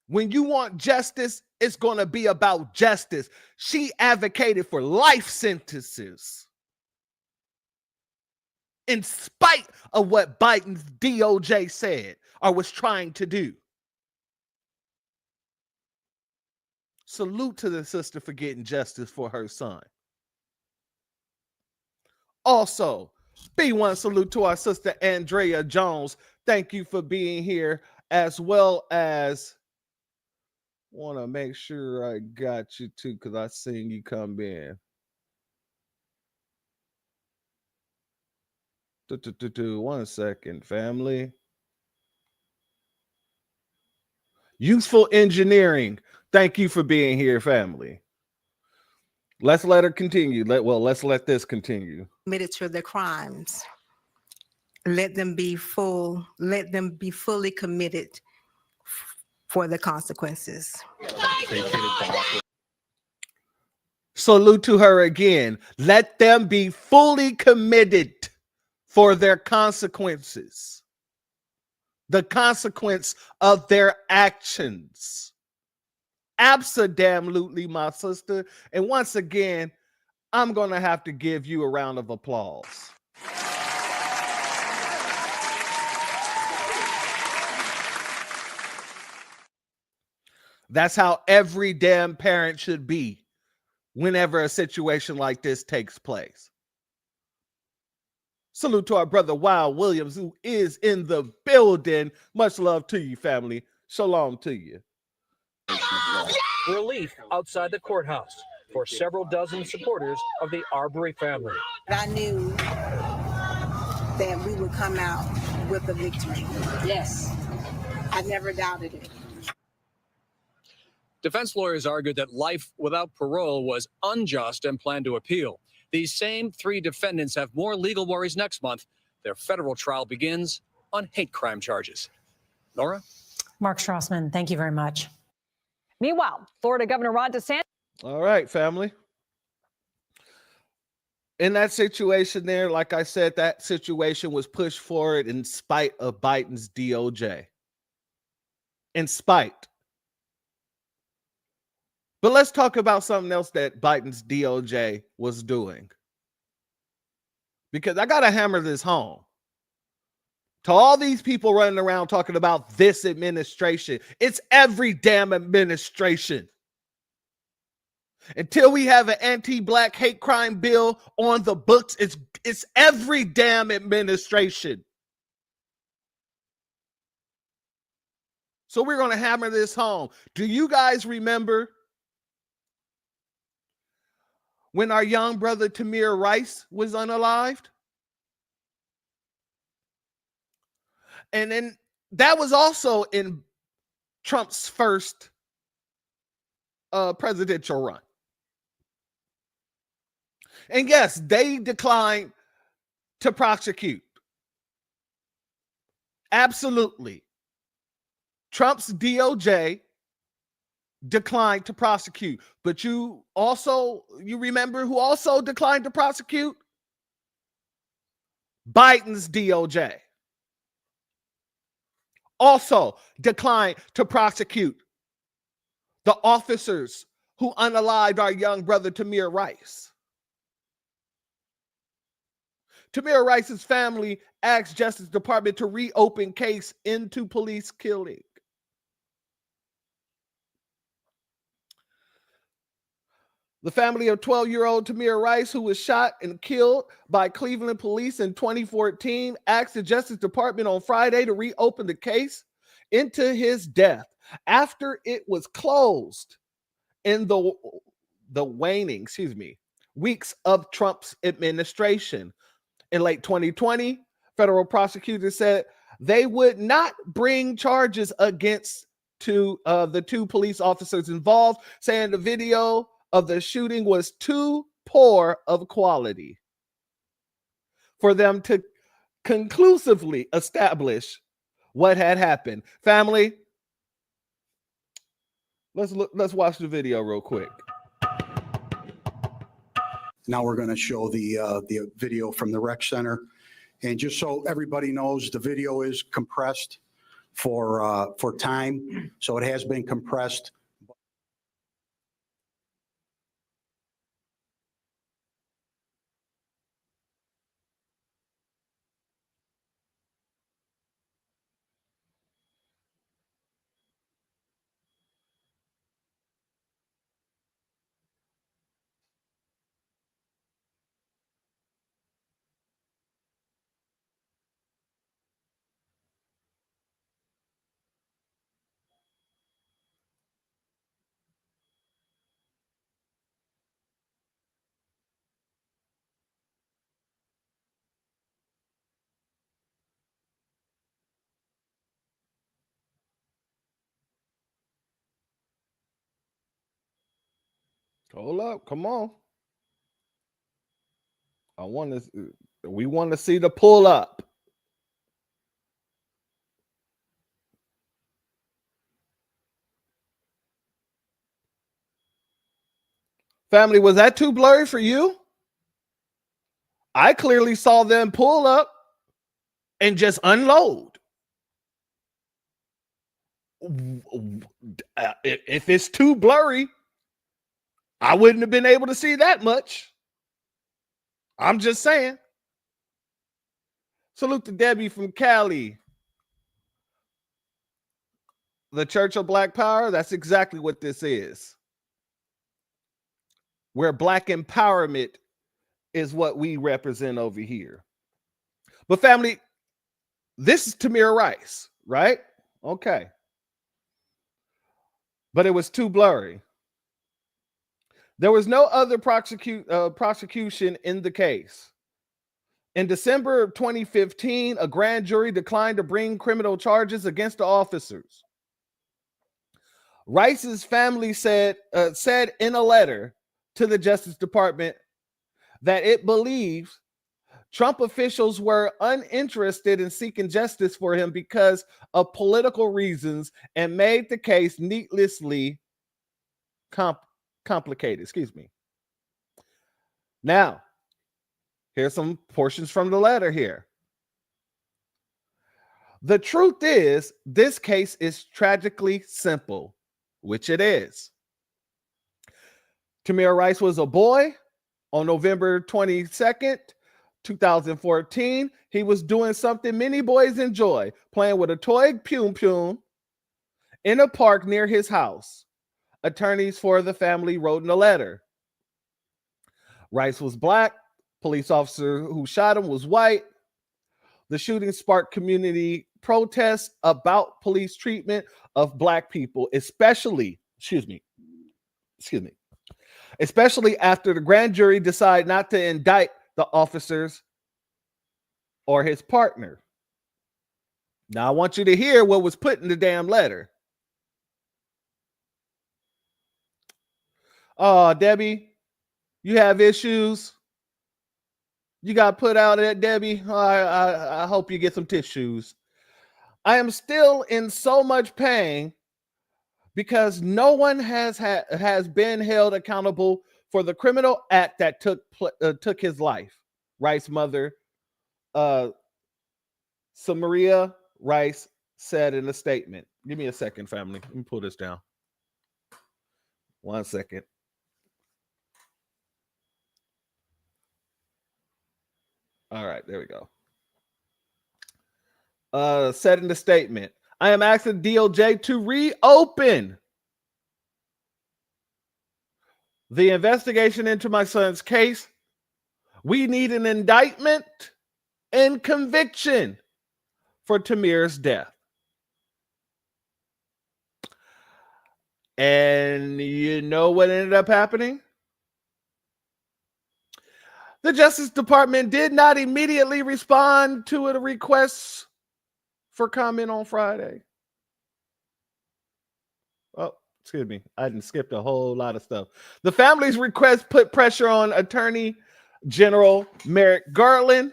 when you want justice, it's going to be about justice. She advocated for life sentences in spite of what Biden's DOJ said or was trying to do. Salute to the sister for getting justice for her son. Also, B1 salute to our sister Andrea Jones. Thank you for being here, as well as want to make sure I got you too, because I seen you come in. 1 second, family. Useful engineering. Thank you for being here, family. Let's let her continue. Let's let this continue. Committed to their crimes. Let them be fully committed for the consequences. Salute to her again. Let them be fully committed for their consequences. The consequence of their actions. Absolutely, my sister. And once again, I'm going to have to give you a round of applause. That's how every damn parent should be whenever a situation like this takes place. Salute to our brother Wild Williams, who is in the building. Much love to you, family. Shalom to you. Relief outside the courthouse for several dozen supporters of the Arbery family. I knew that we would come out with a victory. Yes, I never doubted it. Defense lawyers argued that life without parole was unjust and planned to appeal. These same 3 defendants have more legal worries next month. Their federal trial begins on hate crime charges. Nora? Mark Strassman, thank you very much. Meanwhile, Florida Governor Ron DeSantis. All right, family. In that situation there, like I said, that situation was pushed forward in spite of Biden's DOJ. In spite. But let's talk about something else that Biden's DOJ was doing. Because I got to hammer this home. To all these people running around talking about this administration, it's every damn administration. Until we have an anti-black hate crime bill on the books, it's every damn administration. So we're going to hammer this home. Do you guys remember when our young brother Tamir Rice was unalived? And then that was also in Trump's first presidential run. And yes, they declined to prosecute. Absolutely. Trump's DOJ declined to prosecute. But you remember who also declined to prosecute? Biden's DOJ also declined to prosecute the officers who unalived our young brother Tamir Rice. Tamir Rice's family asked Justice Department to reopen case into police killing. The family of 12-year-old Tamir Rice, who was shot and killed by Cleveland police in 2014, asked the Justice Department on Friday to reopen the case into his death after it was closed in the waning, weeks of Trump's administration. In late 2020, federal prosecutors said they would not bring charges against the two police officers involved, saying the video of the shooting was too poor of quality for them to conclusively establish what had happened. Family, let's watch the video real quick. Now we're going to show the video from the rec center, and just so everybody knows, the video is compressed for time, so it has been compressed. Hold up, come on. We want to see the pull up. Family, was that too blurry for you? I clearly saw them pull up and just unload. If it's too blurry, I wouldn't have been able to see that much. I'm just saying. Salute to Debbie from Cali. The Church of Black Power, that's exactly what this is. Where Black empowerment is what we represent over here. But family, this is Tamir Rice, right? Okay. But it was too blurry. There was no other prosecution in the case. In December of 2015, a grand jury declined to bring criminal charges against the officers. Rice's family said in a letter to the Justice Department that it believes Trump officials were uninterested in seeking justice for him because of political reasons and made the case needlessly complicated. Now, here's some portions from the letter here. The truth is, this case is tragically simple, which it is. Tamir Rice was a boy on November 22nd, 2014. He was doing something many boys enjoy, playing with a toy Pum Pum in a park near his house. attorneys for the family wrote in a letter. Rice was black. Police officer who shot him was white. The shooting sparked community protests about police treatment of black people, especially after the grand jury decided not to indict the officers or his partner. Now, I want you to hear what was put in the damn letter. Oh, Debbie, you have issues. You got put out at Debbie. I hope you get some tissues. I am still in so much pain because no one has been held accountable for the criminal act that took his life. Rice's mother, Tamir Rice, said in a statement. Give me a second, family. Let me pull this down. 1 second. All right, there we go. Said in the statement, I am asking DOJ to reopen the investigation into my son's case. We need an indictment and conviction for Tamir's death. And you know what ended up happening? The Justice Department did not immediately respond to a request for comment on Friday. Oh, excuse me. I didn't skip a whole lot of stuff. The family's request put pressure on Attorney General Merrick Garland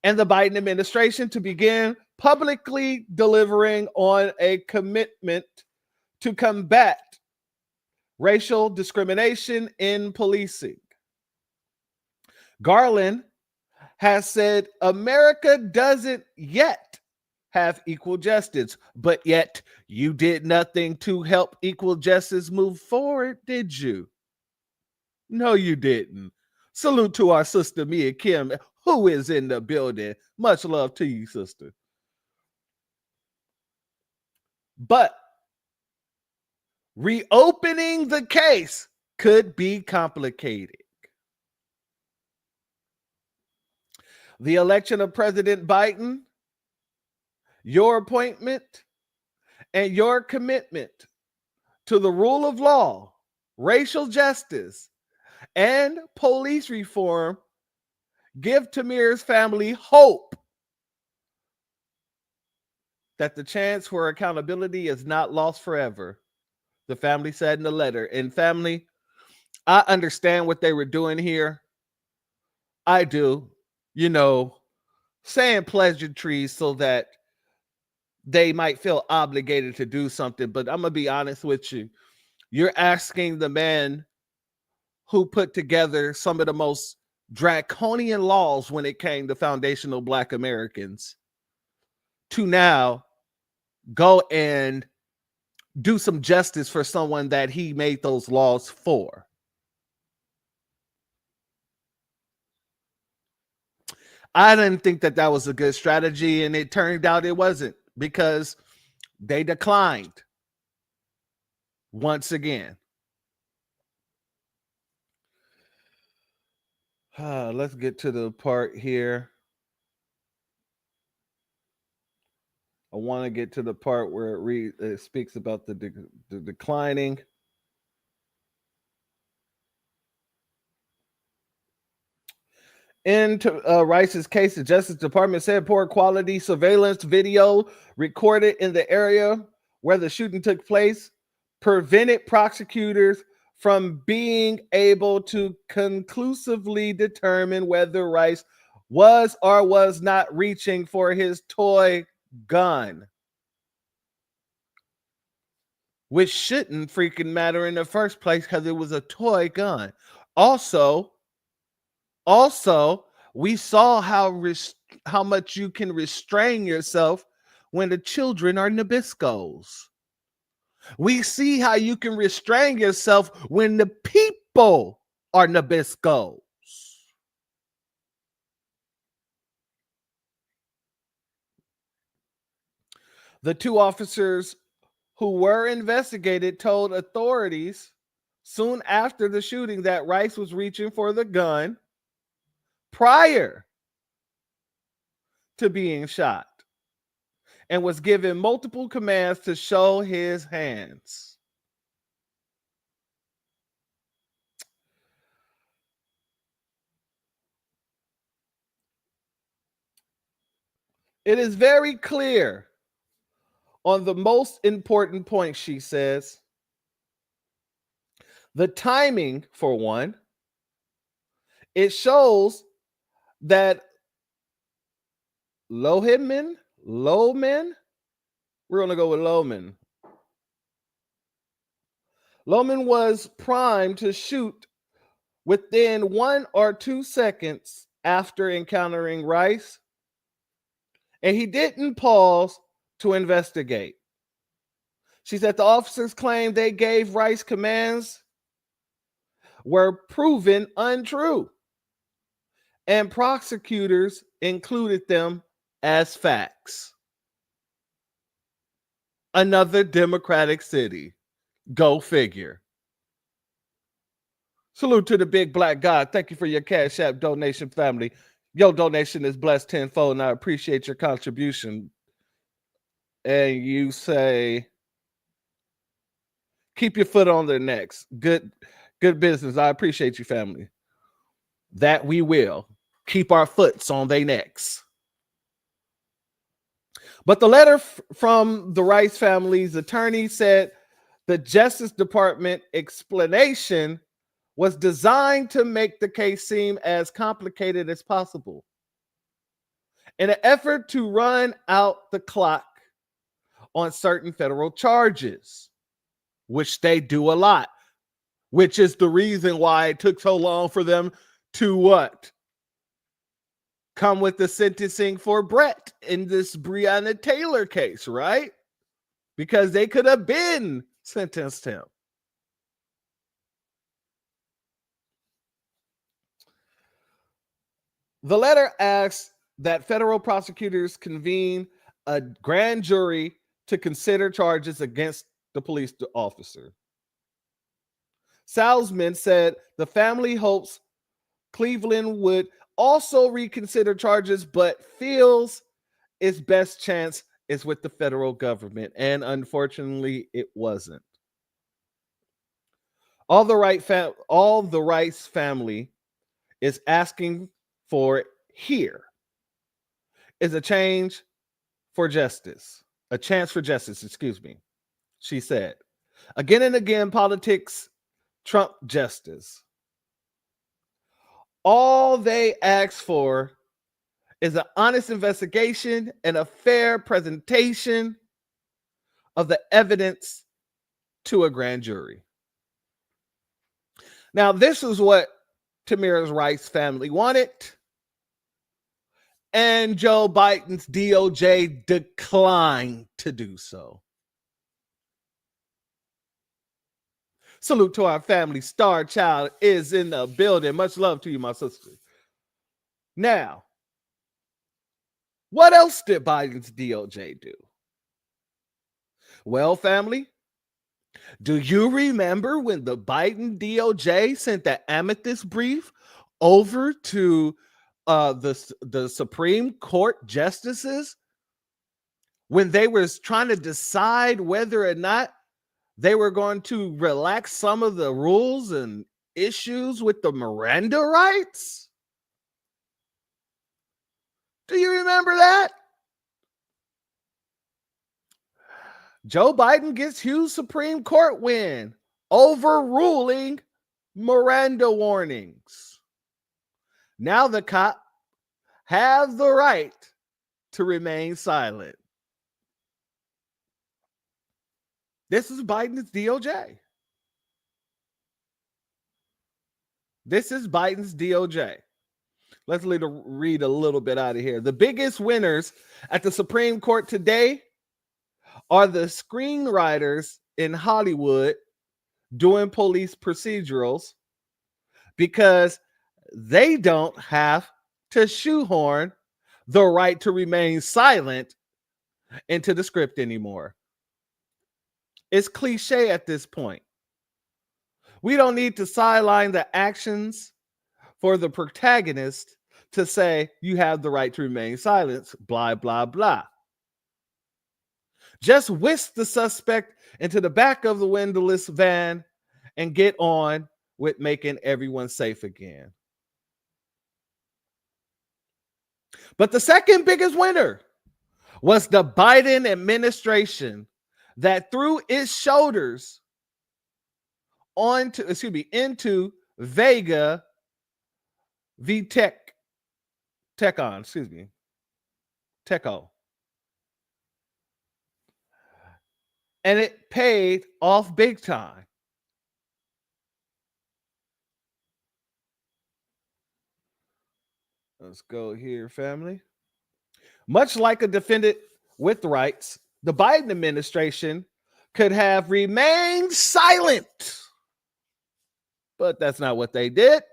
and the Biden administration to begin publicly delivering on a commitment to combat racial discrimination in policing. Garland has said America doesn't yet have equal justice, but yet you did nothing to help equal justice move forward, did you? No, you didn't. Salute to our sister Mia Kim, who is in the building. Much love to you, sister. But reopening the case could be complicated. The election of President Biden, your appointment, and your commitment to the rule of law, racial justice, and police reform give Tamir's family hope that the chance for accountability is not lost forever. The family said in the letter. And family, I understand what they were doing here. I do. You know, saying pleasantries so that they might feel obligated to do something. But I'm going to be honest with you. You're asking the man who put together some of the most draconian laws when it came to foundational Black Americans to now go and do some justice for someone that he made those laws for. I didn't think that that was a good strategy, and it turned out it wasn't, because they declined once again. Let's get to the part here. I want to get to the part where it speaks about the declining. In Rice's case, the Justice Department said poor quality surveillance video recorded in the area where the shooting took place prevented prosecutors from being able to conclusively determine whether Rice was or was not reaching for his toy gun, which shouldn't freaking matter in the first place because it was a toy gun. Also, we saw how much you can restrain yourself when the children are Nabiscos. We see how you can restrain yourself when the people are Nabiscos. The two officers who were investigated told authorities soon after the shooting that Rice was reaching for the gun prior to being shot and was given multiple commands to show his hands. It is very clear on the most important point, she says. The timing, for one, it shows that Lohman, we're going to go with Lohman. Lohman was primed to shoot within 1 or 2 seconds after encountering Rice, and he didn't pause to investigate. She said the officers claimed they gave Rice commands were proven untrue, and prosecutors included them as facts. Another Democratic city. Go figure. Salute to the big black God. Thank you for your Cashapp donation, family. Your donation is blessed tenfold, and I appreciate your contribution. And you say, keep your foot on their necks. Good business. I appreciate you, family. That we will. Keep our foots on their necks. But the letter from the Rice family's attorney said the Justice Department explanation was designed to make the case seem as complicated as possible in an effort to run out the clock on certain federal charges, which they do a lot, which is the reason why it took so long for them to what? Come with the sentencing for Brett in this Breonna Taylor case, right? Because they could have been sentenced him. The letter asks that federal prosecutors convene a grand jury to consider charges against the police officer. Salzman said the family hopes Cleveland would also reconsider charges, but feels its best chance is with the federal government. And unfortunately, it wasn't. All the Rice family is asking for here is a chance for justice, excuse me. She said, again and again, politics trump justice. All they ask for is an honest investigation and a fair presentation of the evidence to a grand jury. Now, this is what Tamir Rice family wanted, and Joe Biden's DOJ declined to do so. Salute to our family. Star Child is in the building. Much love to you, my sister. Now, what else did Biden's DOJ do? Well, family, do you remember when the Biden DOJ sent the amethyst brief over to the Supreme Court justices when they were trying to decide whether or not they were going to relax some of the rules and issues with the Miranda rights? Do you remember that? Joe Biden gets huge Supreme Court win, overruling Miranda warnings. Now the cop have the right to remain silent. This is Biden's DOJ. This is Biden's DOJ. Let's read a little bit out of here. The biggest winners at the Supreme Court today are the screenwriters in Hollywood doing police procedurals because they don't have to shoehorn the right to remain silent into the script anymore. It's cliche at this point. We don't need to sideline the actions for the protagonist to say you have the right to remain silent, blah, blah, blah. Just whisk the suspect into the back of the windowless van and get on with making everyone safe again. But the second biggest winner was the Biden administration that threw its shoulders into Vega v. Teco. And it paid off big time. Let's go here, family. Much like a defendant with rights, the Biden administration could have remained silent. But that's not what they did.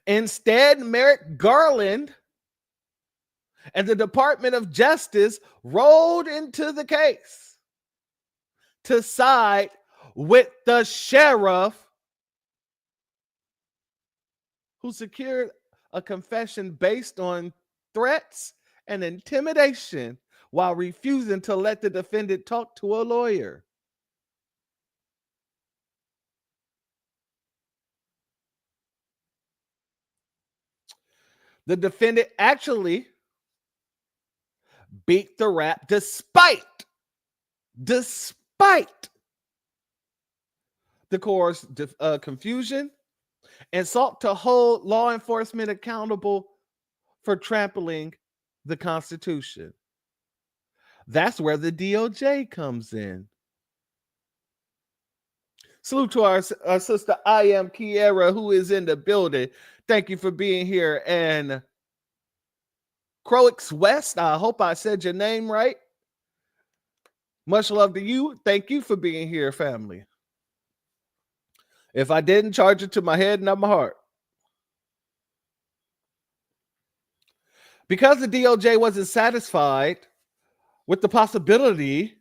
Instead, Merrick Garland and the Department of Justice rolled into the case to side with the sheriff who secured a confession based on threats and intimidation while refusing to let the defendant talk to a lawyer. The defendant actually beat the rap despite the court's confusion and sought to hold law enforcement accountable for trampling the Constitution. That's where the DOJ comes in. Salute to our sister I Am Kiera, who is in the building. Thank you for being here. And Croix West, I hope I said your name right. Much love to you. Thank you for being here, family. If I didn't, charge it to my head and not my heart. Because the DOJ wasn't satisfied with the possibility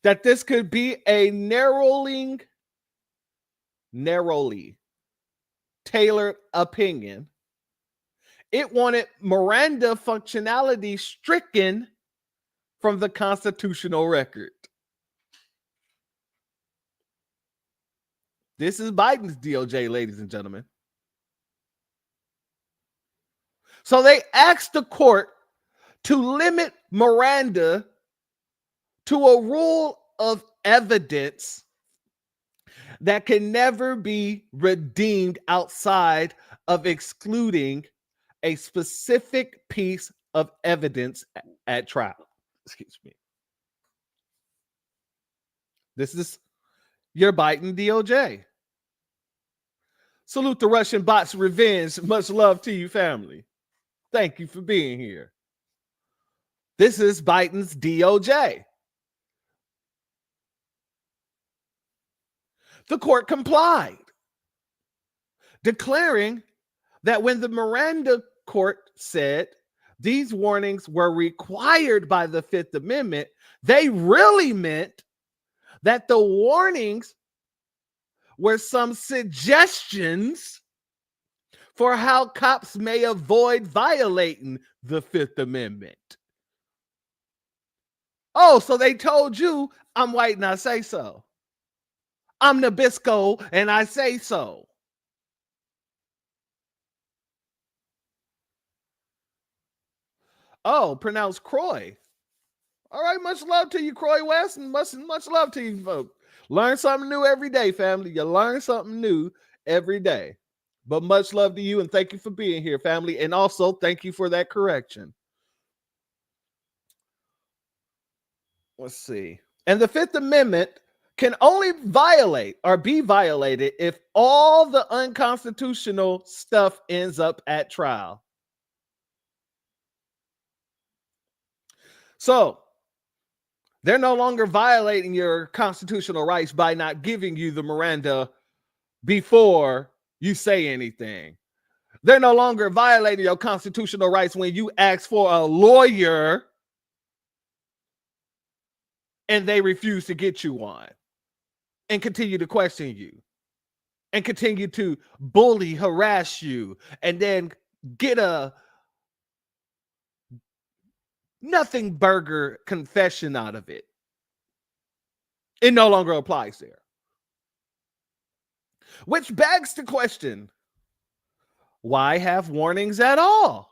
that this could be a narrowly tailored opinion, it wanted Miranda functionality stricken from the constitutional record. This is Biden's DOJ, ladies and gentlemen. So they asked the court to limit Miranda to a rule of evidence that can never be redeemed outside of excluding a specific piece of evidence at trial. Excuse me. This is your Biden DOJ. Salute the Russian bots revenge. Much love to you, family. Thank you for being here. This is Biden's DOJ. The court complied, declaring that when the Miranda court said these warnings were required by the Fifth Amendment, they really meant that the warnings were some suggestions for how cops may avoid violating the Fifth Amendment. Oh, so they told you I'm white and I say so. I'm Nabisco and I say so. Oh, pronounced Croy. All right, much love to you, Croy West, and much love to you, folks. Learn something new every day, family. You learn something new every day. But much love to you, and thank you for being here, family. And also, thank you for that correction. Let's see. And the Fifth Amendment can only violate or be violated if all the unconstitutional stuff ends up at trial. So, they're no longer violating your constitutional rights by not giving you the Miranda before you say anything. They're no longer violating your constitutional rights when you ask for a lawyer and they refuse to get you one and continue to question you and continue to bully, harass you, and then get a nothing burger confession out of it. It no longer applies there. Which begs the question, why have warnings at all?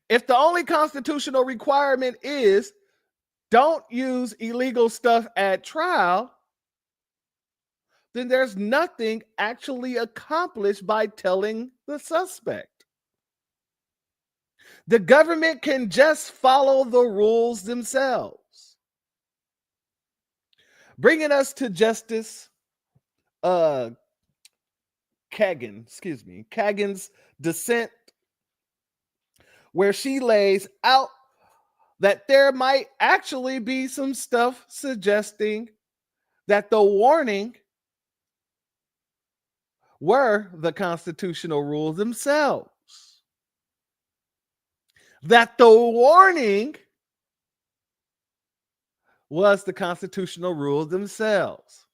If the only constitutional requirement is don't use illegal stuff at trial, then there's nothing actually accomplished by telling the suspect. The government can just follow the rules themselves. Bringing us to Justice Kagan's dissent, where she lays out that there might actually be some stuff suggesting that the warning were the constitutional rules themselves. That the warning was the constitutional rules themselves.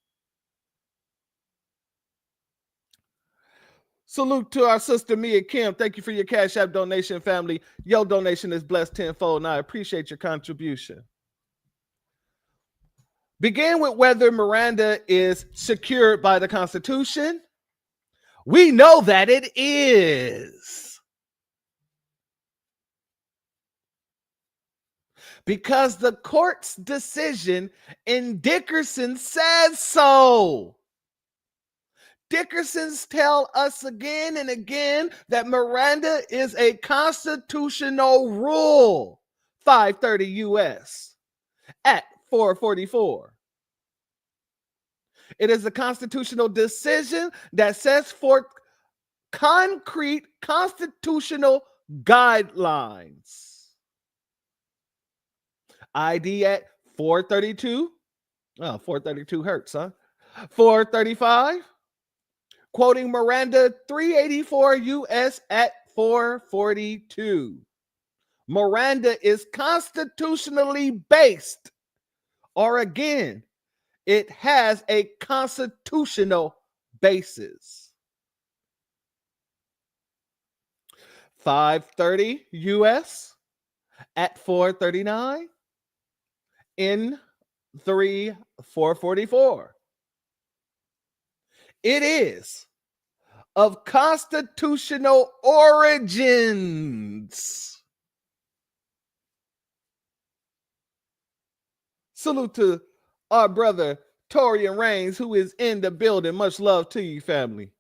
Salute to our sister Mia Kim. Thank you for your Cash App donation, family. Your donation is blessed tenfold, and I appreciate your contribution. Begin with whether Miranda is secured by the Constitution. We know that it is. Because the court's decision in Dickerson says so. Dickerson's tell us again and again that Miranda is a constitutional rule. 530 U.S. at 444. It is a constitutional decision that sets forth concrete constitutional guidelines. ID at 432. Oh, 432 hurts, huh? 435. Quoting Miranda 384 U.S. at 442. Miranda is constitutionally based, or again, it has a constitutional basis. 530 U.S. at 439. In 444. It is of constitutional origins. Salute to our brother Torian Reigns, who is in the building. Much love to you, family.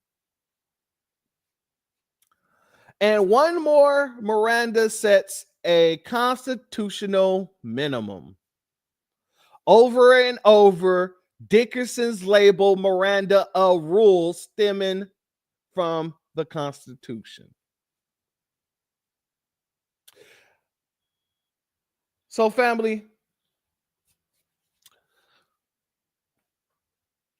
And one more, Miranda sets a constitutional minimum. Over and over, Dickerson's label Miranda a rule stemming from the Constitution. So, family,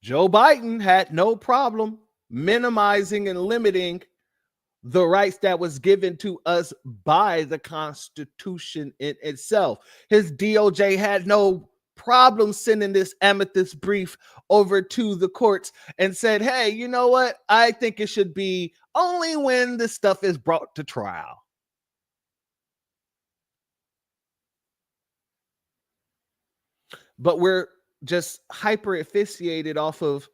Joe Biden had no problem minimizing and limiting the rights that was given to us by the Constitution in itself. His DOJ had no problem sending this amethyst brief over to the courts and said, hey, you know what? I think it should be only when this stuff is brought to trial. But we're just hyper asphyxiated off of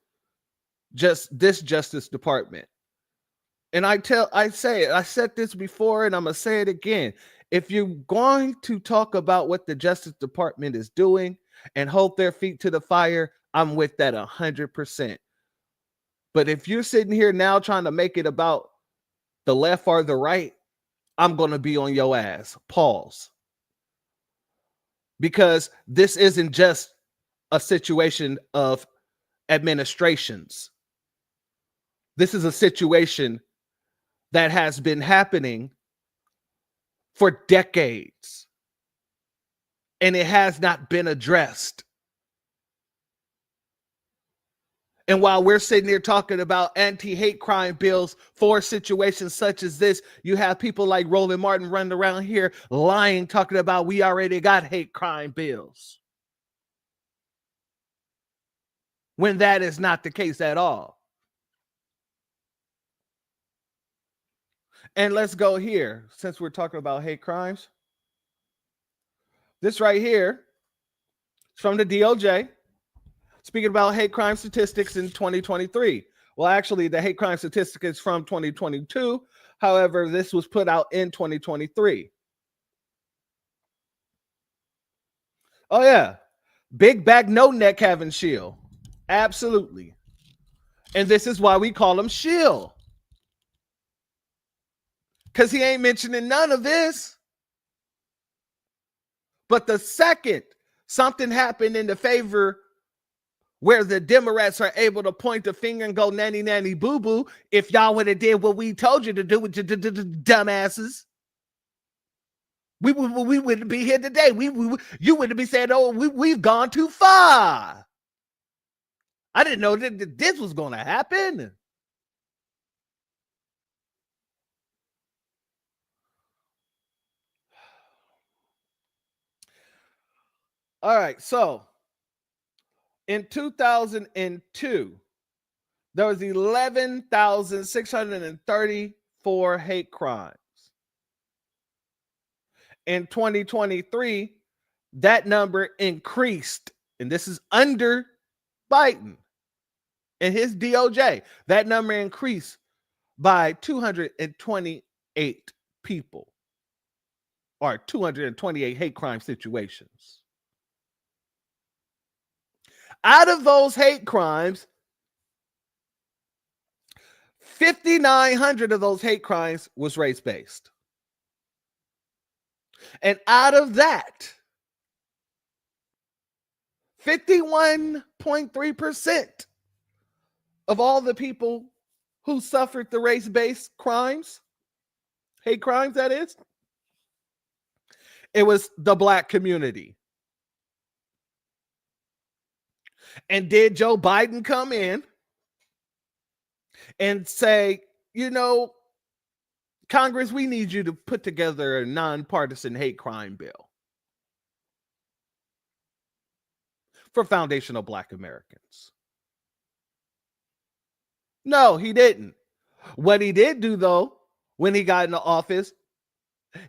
just this Justice Department. And I said this before and I'm going to say it again. If you're going to talk about what the Justice Department is doing and hold their feet to the fire, I'm with that 100%. But if you're sitting here now trying to make it about the left or the right, I'm going to be on your ass. Pause. Because this isn't just a situation of administrations. This is a situation that has been happening for decades, and it has not been addressed. And while we're sitting here talking about anti-hate crime bills for situations such as this, you have people like Roland Martin running around here lying, talking about we already got hate crime bills, when that is not the case at all. And let's go here, since we're talking about hate crimes. This right here is from the DOJ, speaking about hate crime statistics in 2023. Well, actually, the hate crime statistic is from 2022. However, this was put out in 2023. Oh, yeah. Big back, no neck having shield. Absolutely. And this is why we call him Shield. Because he ain't mentioning none of this. But the second something happened in the favor where the Democrats are able to point the finger and go nanny, nanny, boo, boo, if y'all would have did what we told you to do with your dumbasses, we wouldn't be here today. You wouldn't be saying, oh, we've gone too far. I didn't know that this was going to happen. All right, so in 2002, there was 11,634 hate crimes. In 2023, that number increased, and this is under Biden and his DOJ. That number increased by 228 people, or 228 hate crime situations. Out of those hate crimes, 5,900 of those hate crimes was race-based. And out of that, 51.3% of all the people who suffered the race-based crimes, hate crimes that is, it was the Black community. And did Joe Biden come in and say, you know, Congress, we need you to put together a nonpartisan hate crime bill for foundational Black Americans? No, he didn't. What he did do, though, when he got into office,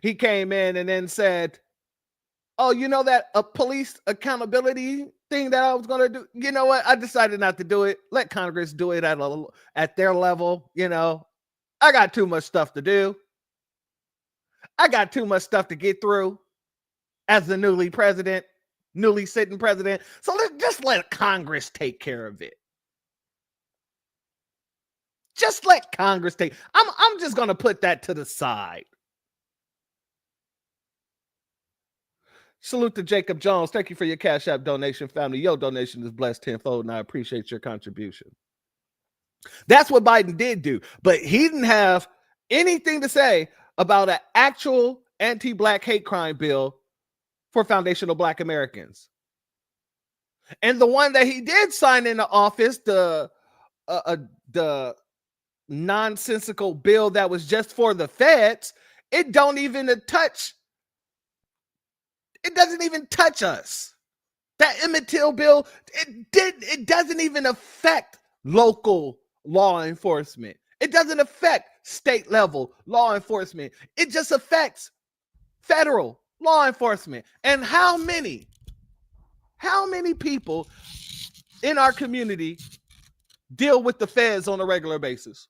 he came in and then said, oh, you know that a police accountability thing that I was going to do? You know what? I decided not to do it. Let Congress do it at their level. You know, I got too much stuff to do. I got too much stuff to get through as the newly sitting president. So just let Congress take care of it. Just let Congress take. I'm just going to put that to the side. Salute to Jacob Jones. Thank you for your Cash App donation, family. Your donation is blessed tenfold, and I appreciate your contribution. That's what Biden did do, but he didn't have anything to say about an actual anti-Black hate crime bill for foundational Black Americans. And the one that he did sign into office, the nonsensical bill that was just for the feds, it doesn't even touch us. That Emmett Till bill, it doesn't even affect local law enforcement. It doesn't affect state level law enforcement. It just affects federal law enforcement. And how many people in our community deal with the feds on a regular basis?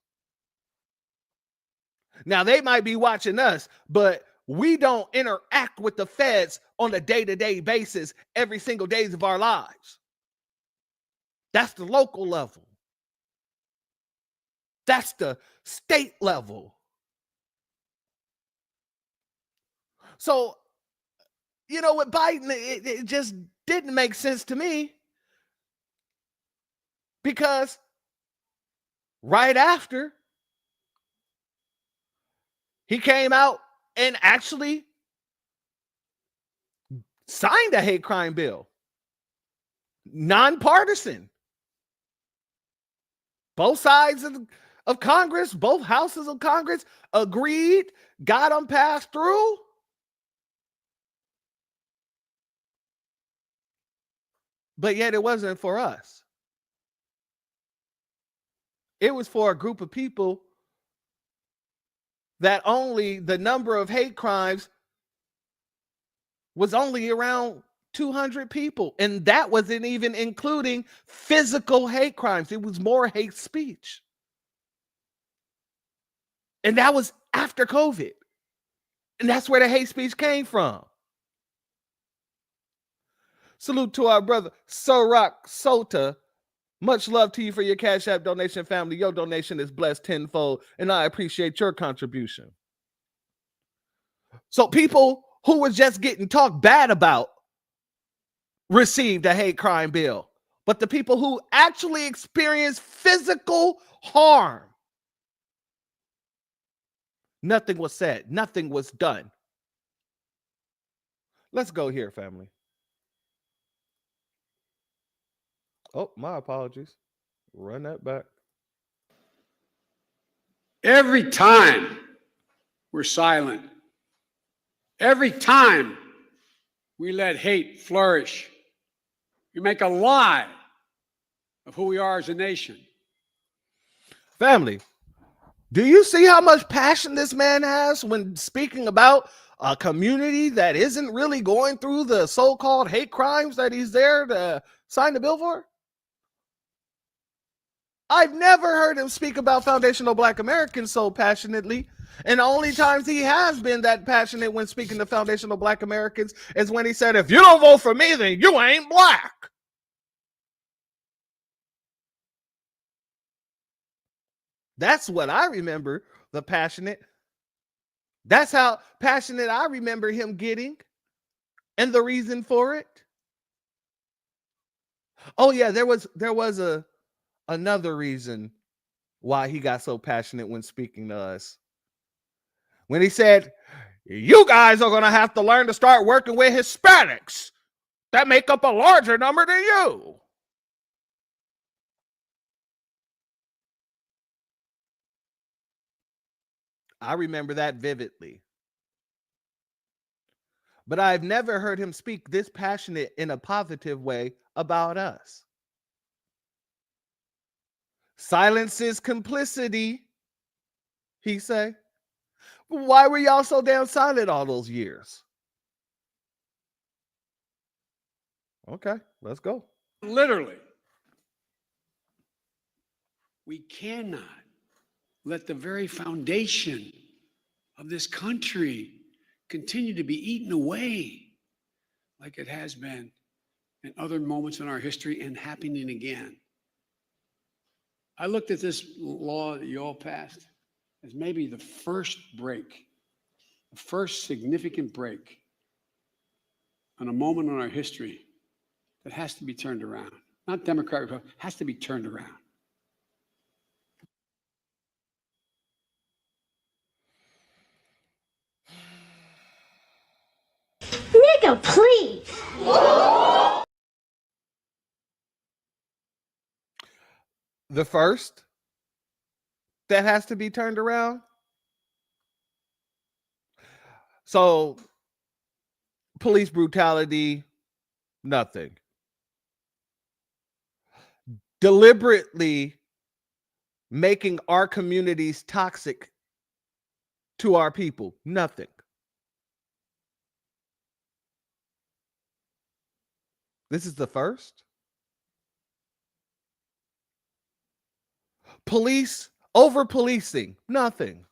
Now, they might be watching us, but we don't interact with the feds on a day-to-day basis every single day of our lives. That's the local level. That's the state level. So, you know, with Biden, it just didn't make sense to me, because right after, he came out and actually signed a hate crime bill, nonpartisan. Both sides of Congress, both houses of Congress agreed, got them passed through. But yet it wasn't for us. It was for a group of people that only the number of hate crimes was only around 200 people. And that wasn't even including physical hate crimes. It was more hate speech. And that was after COVID. And that's where the hate speech came from. Salute to our brother, Sorak Sota. Much love to you for your Cash App donation, family. Your donation is blessed tenfold, and I appreciate your contribution. So people who was just getting talked bad about received a hate crime bill. But the people who actually experienced physical harm, nothing was said. Nothing was done. Let's go here, family. Oh, my apologies. Run that back. Every time we're silent, every time we let hate flourish, we make a lie of who we are as a nation. Family, do you see how much passion this man has when speaking about a community that isn't really going through the so-called hate crimes that he's there to sign the bill for? I've never heard him speak about foundational Black Americans so passionately. And the only times he has been that passionate when speaking to foundational Black Americans is when he said, if you don't vote for me, then you ain't Black. That's what I remember, the passionate. That's how passionate I remember him getting. And the reason for it. Oh yeah, there was another reason why he got so passionate when speaking to us. When he said, you guys are going to have to learn to start working with Hispanics that make up a larger number than you. I remember that vividly. But I've never heard him speak this passionate in a positive way about us. Silence is complicity, he say. Why were y'all so damn silent all those years? Okay, let's go. Literally, we cannot let the very foundation of this country continue to be eaten away like it has been in other moments in our history and happening again. I looked at this law that you all passed as maybe the first break, the first significant break on a moment in our history that has to be turned around. Not Democrat, Republican, has to be turned around. Nigga, please. The first that has to be turned around. So, police brutality, nothing. Deliberately making our communities toxic to our people, nothing. This is the first. Police over policing, nothing.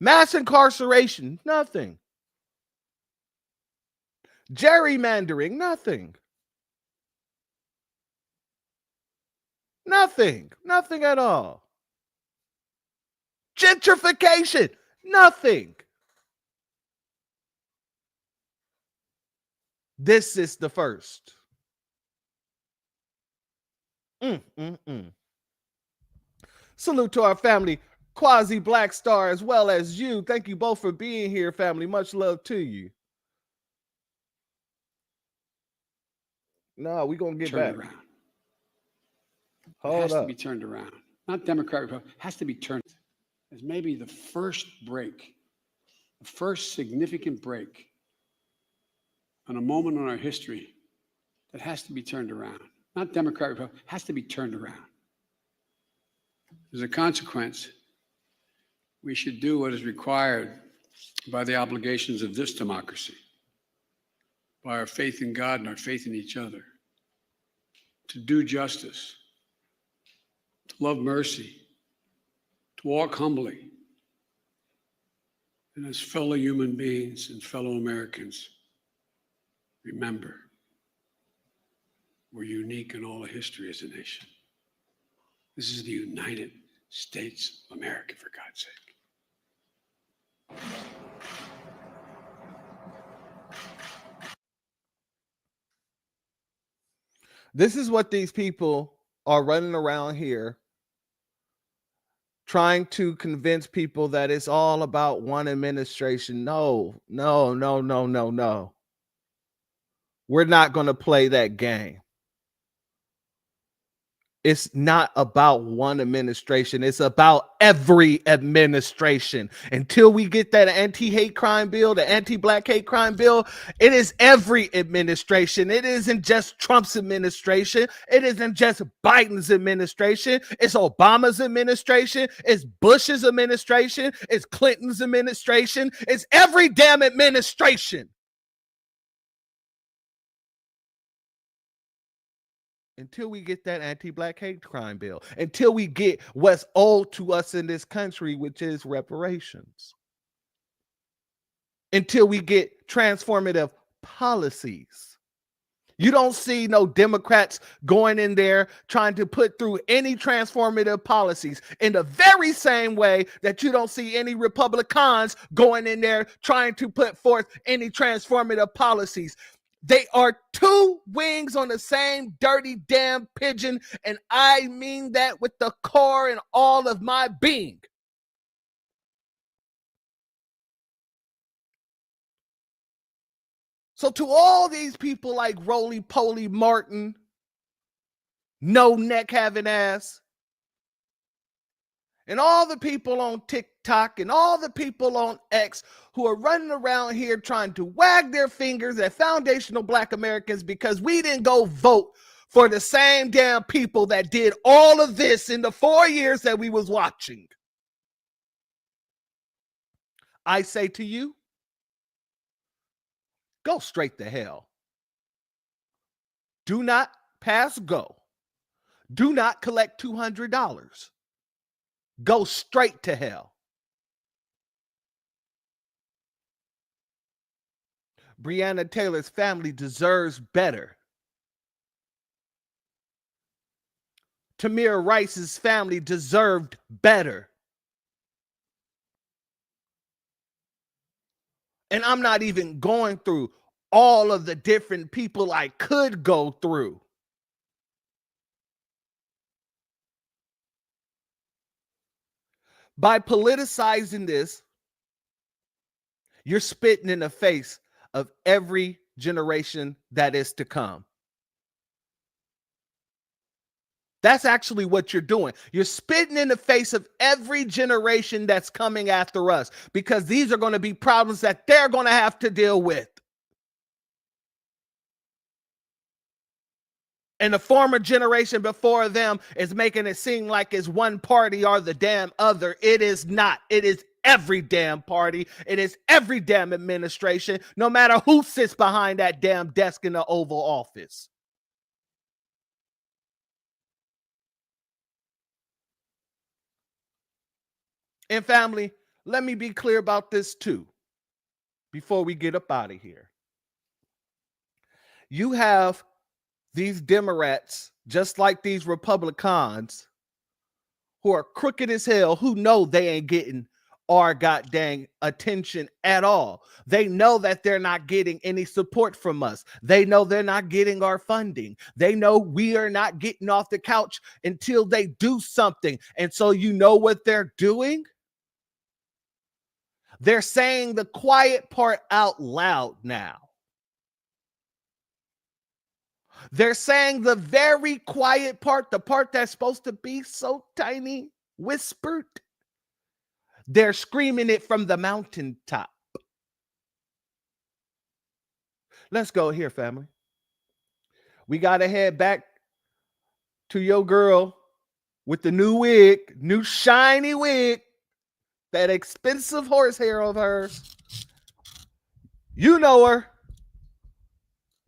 Mass incarceration, nothing. Gerrymandering, nothing. Nothing. Nothing at all. Gentrification, nothing. This is the first. Salute to our family, Quasi Black Star, as well as you. Thank you both for being here, family. Much love to you. No, we're going to get back. Around. Hold it has up. to be turned around. not Democrat, has to be turned as maybe the first break, the first significant break on a moment in our history that has to be turned around. Not Democrat, has to be turned around. As a consequence, we should do what is required by the obligations of this democracy, by our faith in God and our faith in each other, to do justice, to love mercy, to walk humbly, and as fellow human beings and fellow Americans, remember, we're unique in all of history as a nation. This is the United States of America, for God's sake. This is what these people are running around here trying to convince people that it's all about one administration. No. We're not going to play that game. It's not about one administration. It's about every administration. Until we get that anti-hate crime bill, the anti-black hate crime bill, it is every administration. It isn't just Trump's administration. It isn't just Biden's administration. It's Obama's administration. It's Bush's administration. It's Clinton's administration. It's every damn administration. Until we get that anti-black hate crime bill, until we get what's owed to us in this country, which is reparations, until we get transformative policies. You don't see no Democrats going in there trying to put through any transformative policies in the very same way that you don't see any Republicans going in there trying to put forth any transformative policies. They are two wings on the same dirty damn pigeon, and I mean that with the core and all of my being. So to all these people like Roly-Poly Martin, no neck having ass, and all the people on TikTok and all the people on X who are running around here trying to wag their fingers at foundational Black Americans because we didn't go vote for the same damn people that did all of this in the 4 years that we was watching. I say to you, go straight to hell. Do not pass go. Do not collect $200. Go straight to hell. Breonna Taylor's family deserves better. Tamir Rice's family deserved better. And I'm not even going through all of the different people I could go through. By politicizing this, you're spitting in the face of every generation that is to come. That's actually what you're doing. You're spitting in the face of every generation that's coming after us, because these are going to be problems that they're going to have to deal with. And the former generation before them is making it seem like it's one party or the damn other. It is not. It is every damn party. It is every damn administration, no matter who sits behind that damn desk in the Oval Office. And family, let me be clear about this too, before we get up out of here. You have these Democrats, just like these Republicans, who are crooked as hell, who know they ain't getting our goddamn attention at all. They know that they're not getting any support from us. They know they're not getting our funding. They know we are not getting off the couch until they do something. And so you know what they're doing? They're saying the quiet part out loud now. They're saying the very quiet part, the part that's supposed to be so tiny, whispered. They're screaming it from the mountaintop. Let's go here, family. We got to head back to your girl with the new wig, new shiny wig, that expensive horsehair of hers. You know her.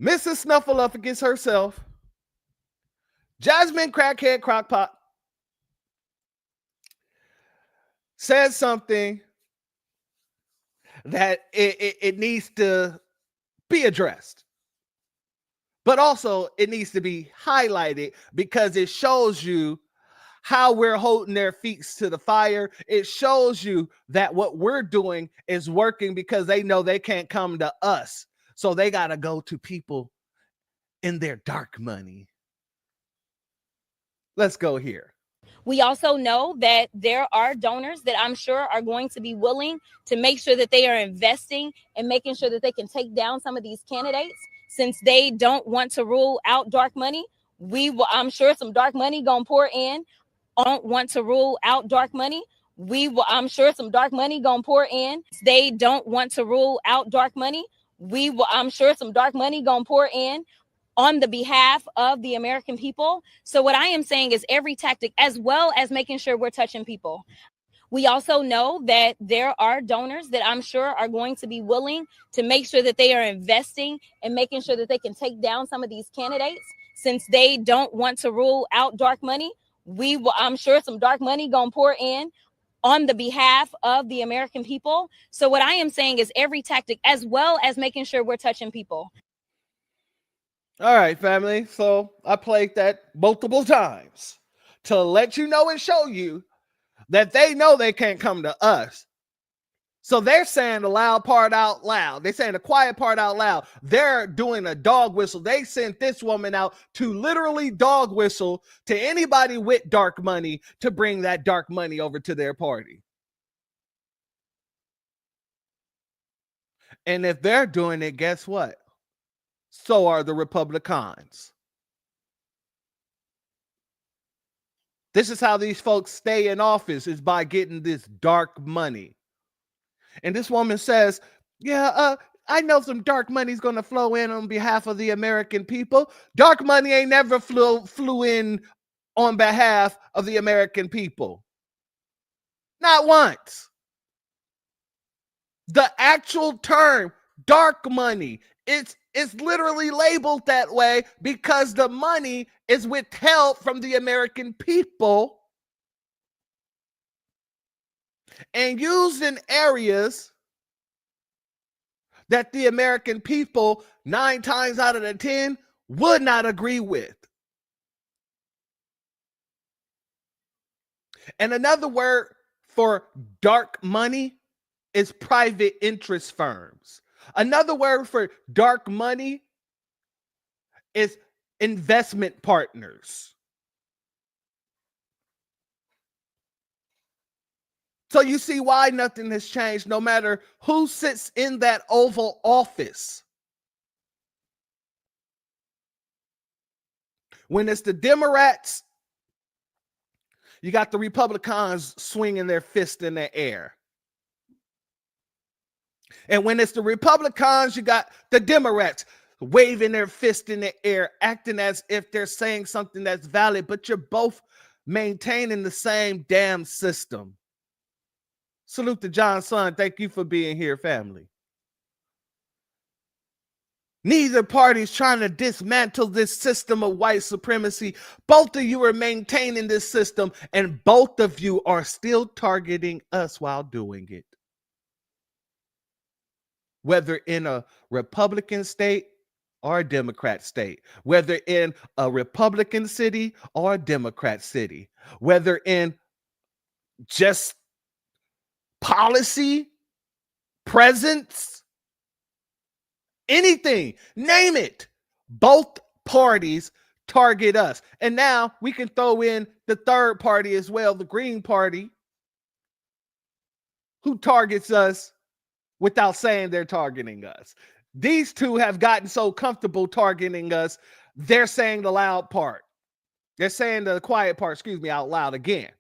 Mrs. Snuffleupagus herself. Jasmine Crackhead Crockpot says something that it needs to be addressed. But also it needs to be highlighted because it shows you how we're holding their feet to the fire. It shows you that what we're doing is working because they know they can't come to us. So they got to go to people in their dark money. Let's go here. We also know that there are donors that I'm sure are going to be willing to make sure that they are investing and making sure that they can take down some of these candidates since they don't want to rule out dark money. I'm sure some dark money gonna pour in. Don't want to rule out dark money. I'm sure some dark money gonna pour in. They don't want to rule out dark money. I'm sure some dark money gonna pour in on the behalf of the American people. So what I am saying is every tactic, as well as making sure we're touching people. We also know that there are donors that I'm sure are going to be willing to make sure that they are investing and making sure that they can take down some of these candidates since they don't want to rule out dark money. I'm sure some dark money gonna pour in on the behalf of the American people. So what I am saying is every tactic, as well as making sure we're touching people. All right, family. So I played that multiple times to let you know and show you that they know they can't come to us. So they're saying the loud part out loud. They're saying the quiet part out loud. They're doing a dog whistle. They sent this woman out to literally dog whistle to anybody with dark money to bring that dark money over to their party. And if they're doing it, guess what? So are the Republicans. This is how these folks stay in office, is by getting this dark money. And this woman says, yeah, I know some dark money's going to flow in on behalf of the American people. Dark money ain't never flew in on behalf of the American people. Not once. The actual term dark money, it's literally labeled that way because the money is withheld from the American people and used in areas that the American people 9 times out of the 10 would not agree with. And another word for dark money is private interest firms. Another word for dark money is investment partners. So you see why nothing has changed, no matter who sits in that Oval Office. When it's the Democrats, you got the Republicans swinging their fist in the air. And when it's the Republicans, you got the Democrats waving their fist in the air, acting as if they're saying something that's valid, but you're both maintaining the same damn system. Salute to John's son. Thank you for being here, family. Neither party is trying to dismantle this system of white supremacy. Both of you are maintaining this system, and both of you are still targeting us while doing it. Whether in a Republican state or a Democrat state, whether in a Republican city or a Democrat city, whether in just policy, presence, anything, name it. Both parties target us. And now we can throw in the third party as well, the Green Party, who targets us without saying they're targeting us. These two have gotten so comfortable targeting us they're saying the loud part. They're saying the quiet part, out loud again.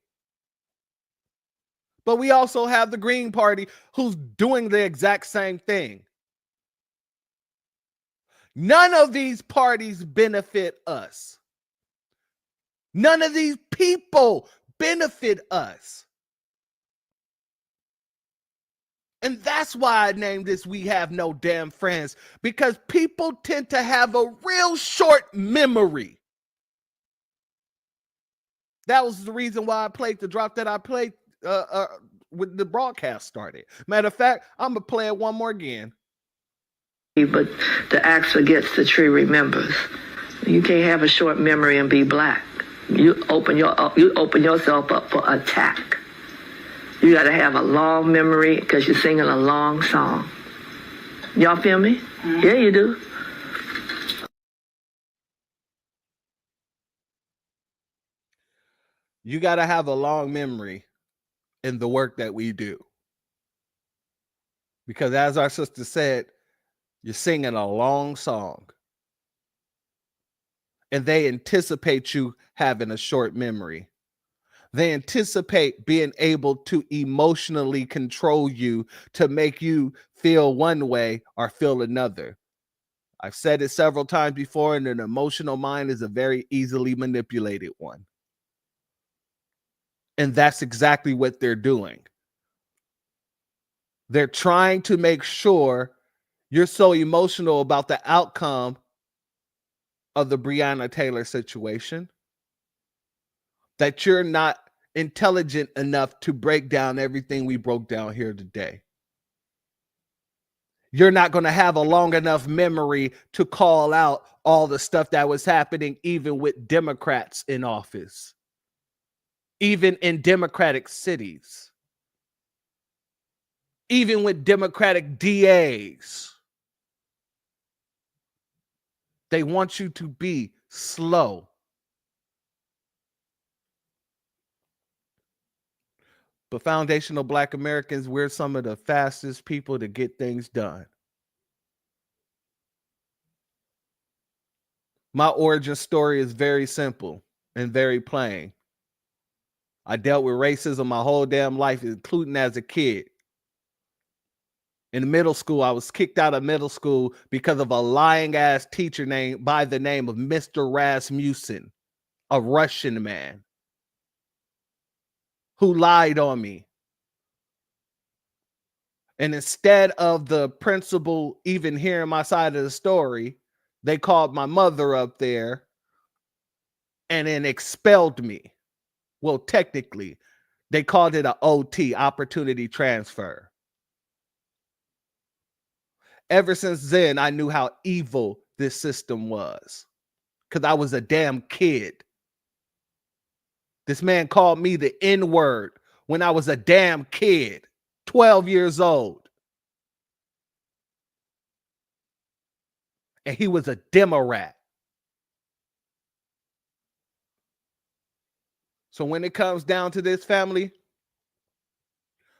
But we also have the Green Party who's doing the exact same thing. None of these parties benefit us. None of these people benefit us. And that's why I named this We Have No Damn Friends, because people tend to have a real short memory. That was the reason why I played the drop that I played when the broadcast started. Matter of fact, I'm going to play it one more again. But the axe forgets, the tree remembers. You can't have a short memory and be black. You open yourself up for attack. You got to have a long memory because you're singing a long song. Y'all feel me? Mm-hmm. Yeah, you do. You got to have a long memory in the work that we do. Because as our sister said, you're singing a long song. And they anticipate you having a short memory. They anticipate being able to emotionally control you to make you feel one way or feel another. I've said it several times before, and an emotional mind is a very easily manipulated one. And that's exactly what they're doing. They're trying to make sure you're so emotional about the outcome of the Breonna Taylor situation that you're not intelligent enough to break down everything we broke down here today. You're not going to have a long enough memory to call out all the stuff that was happening, even with Democrats in office, even in Democratic cities, even with Democratic DAs. They want you to be slow. But foundational Black Americans, we're some of the fastest people to get things done. My origin story is very simple and very plain. I dealt with racism my whole damn life, including as a kid. In middle school, I was kicked out of middle school because of a lying ass teacher by the name of Mr. Rasmussen, a Russian man who lied on me. And instead of the principal even hearing my side of the story, they called my mother up there and then expelled me. Well, technically, they called it an OT, opportunity transfer. Ever since then, I knew how evil this system was because I was a damn kid. This man called me the N-word when I was a damn kid, 12 years old. And he was a Democrat. So when it comes down to this, family,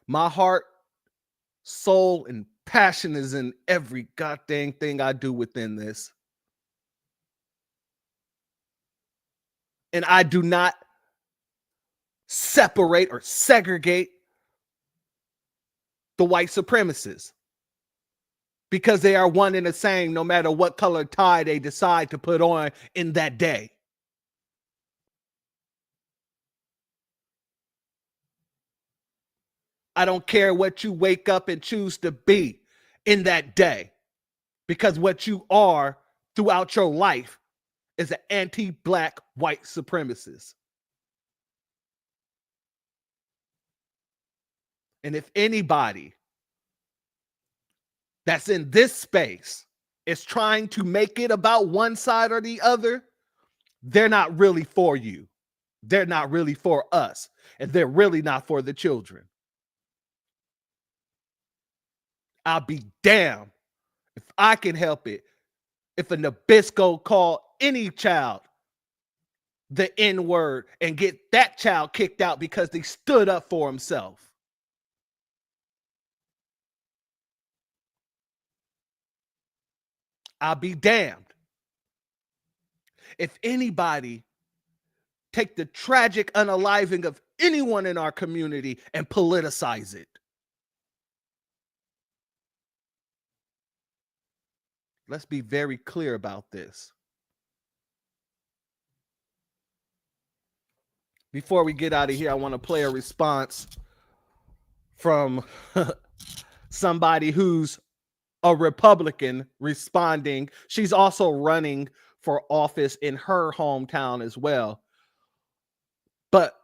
my heart, soul, and passion is in every goddamn thing I do within this. And I do not separate or segregate the white supremacists because they are one and the same no matter what color tie they decide to put on in that day. I don't care what you wake up and choose to be in that day, because what you are throughout your life is an anti-Black white supremacist. And if anybody that's in this space is trying to make it about one side or the other, they're not really for you. They're not really for us. And they're really not for the children. I'll be damned if I can help it if a Nabisco call any child the N-word and get that child kicked out because they stood up for himself. I'll be damned. if anybody take the tragic unaliving of anyone in our community and politicize it. Let's be very clear about this. Before we get out of here, I want to play a response from somebody who's a Republican responding. She's also running for office in her hometown as well. But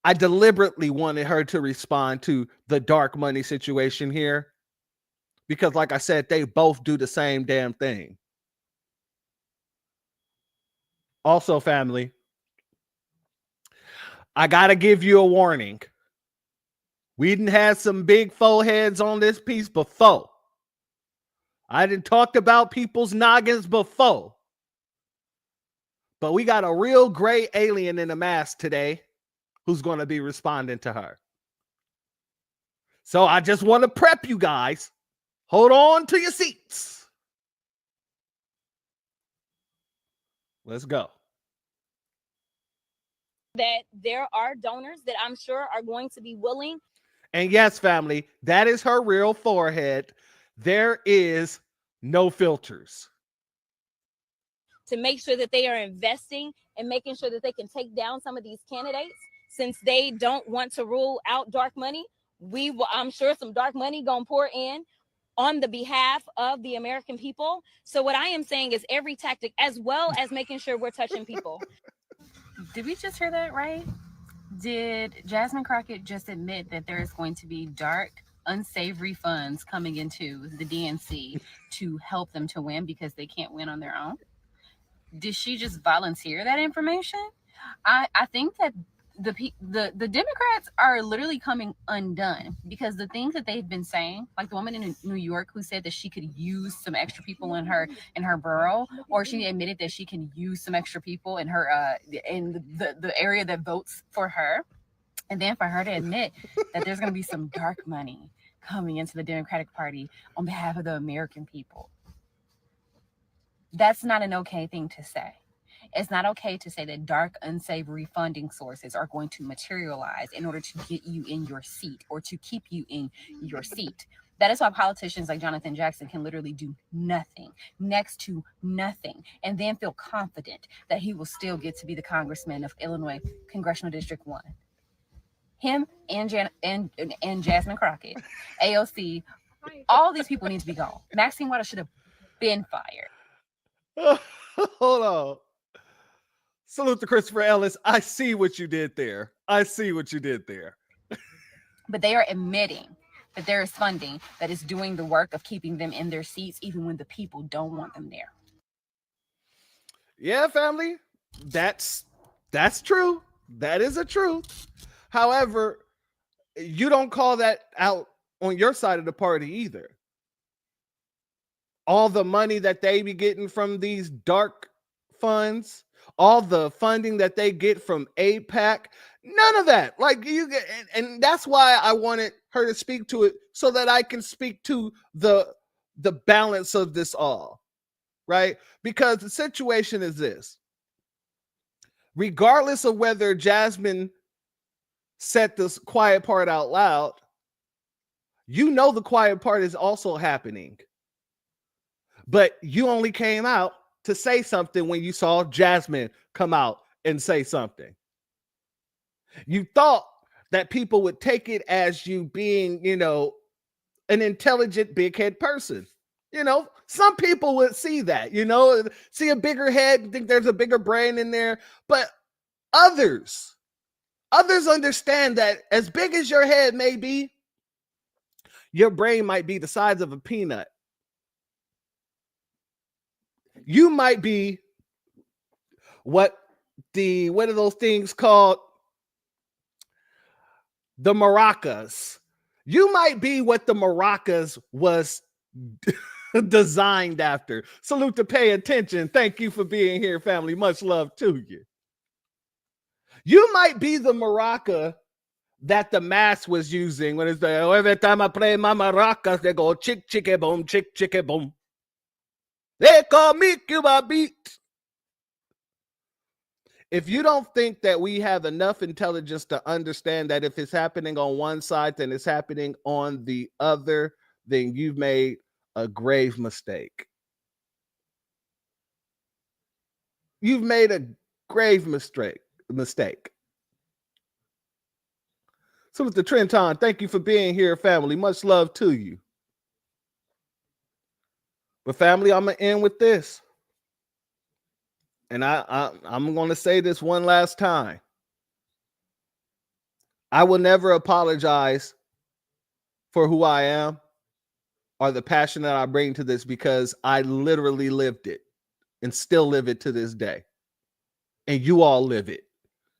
I deliberately wanted her to respond to the dark money situation here because, like I said, they both do the same damn thing. Also, family, I got to give you a warning. We done had some big foreheads on this piece before. I done talked about people's noggins before. But we got a real gray alien in a mask today who's going to be responding to her. So I just want to prep you guys. Hold on to your seats. Let's go. That there are donors that I'm sure are going to be willing. And yes, family, that is her real forehead. There is no filters. To make sure that they are investing and making sure that they can take down some of these candidates, since they don't want to rule out dark money. I'm sure some dark money gonna pour in on the behalf of the American people. So what I am saying is every tactic, as well as making sure we're touching people. Did we just hear that right? Did Jasmine Crockett just admit that there is going to be dark, unsavory funds coming into the DNC to help them to win because they can't win on their own? Did she just volunteer that information? I think that the Democrats are literally coming undone because the things that they've been saying, like the woman in New York who said that she could use some extra people in her borough, or she admitted that she can use some extra people in her in the area that votes for her, and then for her to admit that there's going to be some dark money coming into the Democratic Party on behalf of the American people. That's not an okay thing to say. It's not okay to say that dark, unsavory funding sources are going to materialize in order to get you in your seat or to keep you in your seat. That is why politicians like Jonathan Jackson can literally do nothing, next to nothing, and then feel confident that he will still get to be the congressman of Illinois Congressional District 1. Him and Jasmine Crockett, AOC, all these people need to be gone. Maxine Waters should have been fired. Hold on. Salute to Christopher Ellis. I see what you did there. But they are admitting that there is funding that is doing the work of keeping them in their seats, even when the people don't want them there. Yeah, family. That's true. That is a truth. However, you don't call that out on your side of the party either. All the money that they be getting from these dark funds, all the funding that they get from AIPAC, none of that. Like you get, and that's why I wanted her to speak to it so that I can speak to the balance of this all, right? Because the situation is this. Regardless of whether Jasmine said this quiet part out loud, you know the quiet part is also happening. But you only came out to say something when you saw Jasmine come out and say something. You thought that people would take it as you being, an intelligent, big head person. Some people would see that, see a bigger head, think there's a bigger brain in there. But others understand that as big as your head may be, your brain might be the size of a peanut. You might be what are those things called? The maracas. You might be what the maracas was designed after. Salute to Pay Attention. Thank you for being here, family. Much love to you. You might be the maraca that the mass was using when it's like, every time I play my maracas, they go chick, chicka, boom, chick, chicka, boom. They call me Cuba Beat. If you don't think that we have enough intelligence to understand that if it's happening on one side, then it's happening on the other, then you've made a grave mistake. You've made a grave mistake. So with the Trenton, thank you for being here, family. Much love to you. But family, I'm gonna end with this. And I'm gonna say this one last time. I will never apologize for who I am or the passion that I bring to this, because I literally lived it and still live it to this day. And you all live it.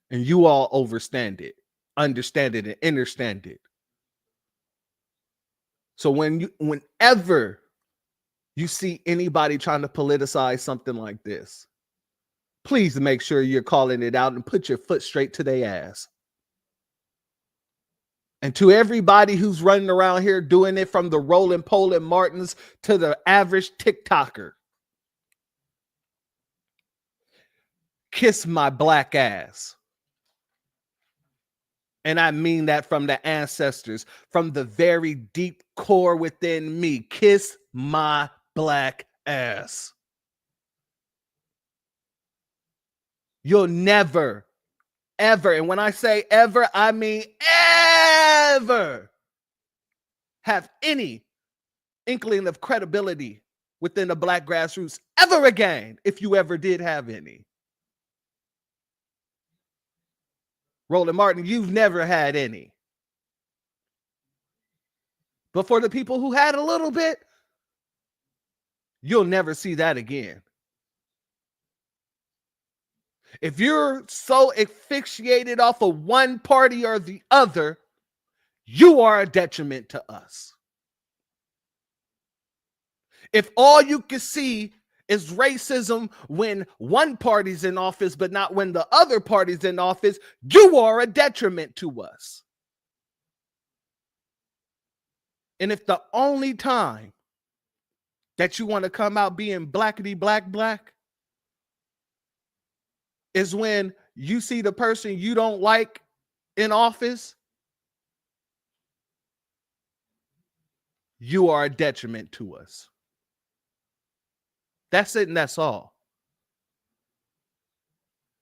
And you all understand it, and understand it. So whenever you see anybody trying to politicize something like this, please make sure you're calling it out and put your foot straight to their ass. And to everybody who's running around here doing it, from the Roland Poland Martins to the average TikToker, kiss my black ass. And I mean that from the ancestors, from the very deep core within me. Kiss my black ass. You'll never, ever, and when I say ever, I mean ever, have any inkling of credibility within the black grassroots ever again, if you ever did have any. Roland Martin, you've never had any. But for the people who had a little bit, you'll never see that again. If you're so asphyxiated off of one party or the other, you are a detriment to us. If all you can see is racism when one party's in office, but not when the other party's in office, you are a detriment to us. And if the only time that you want to come out being blackity black is when you see the person you don't like in office, you are a detriment to us. That's it, and that's all.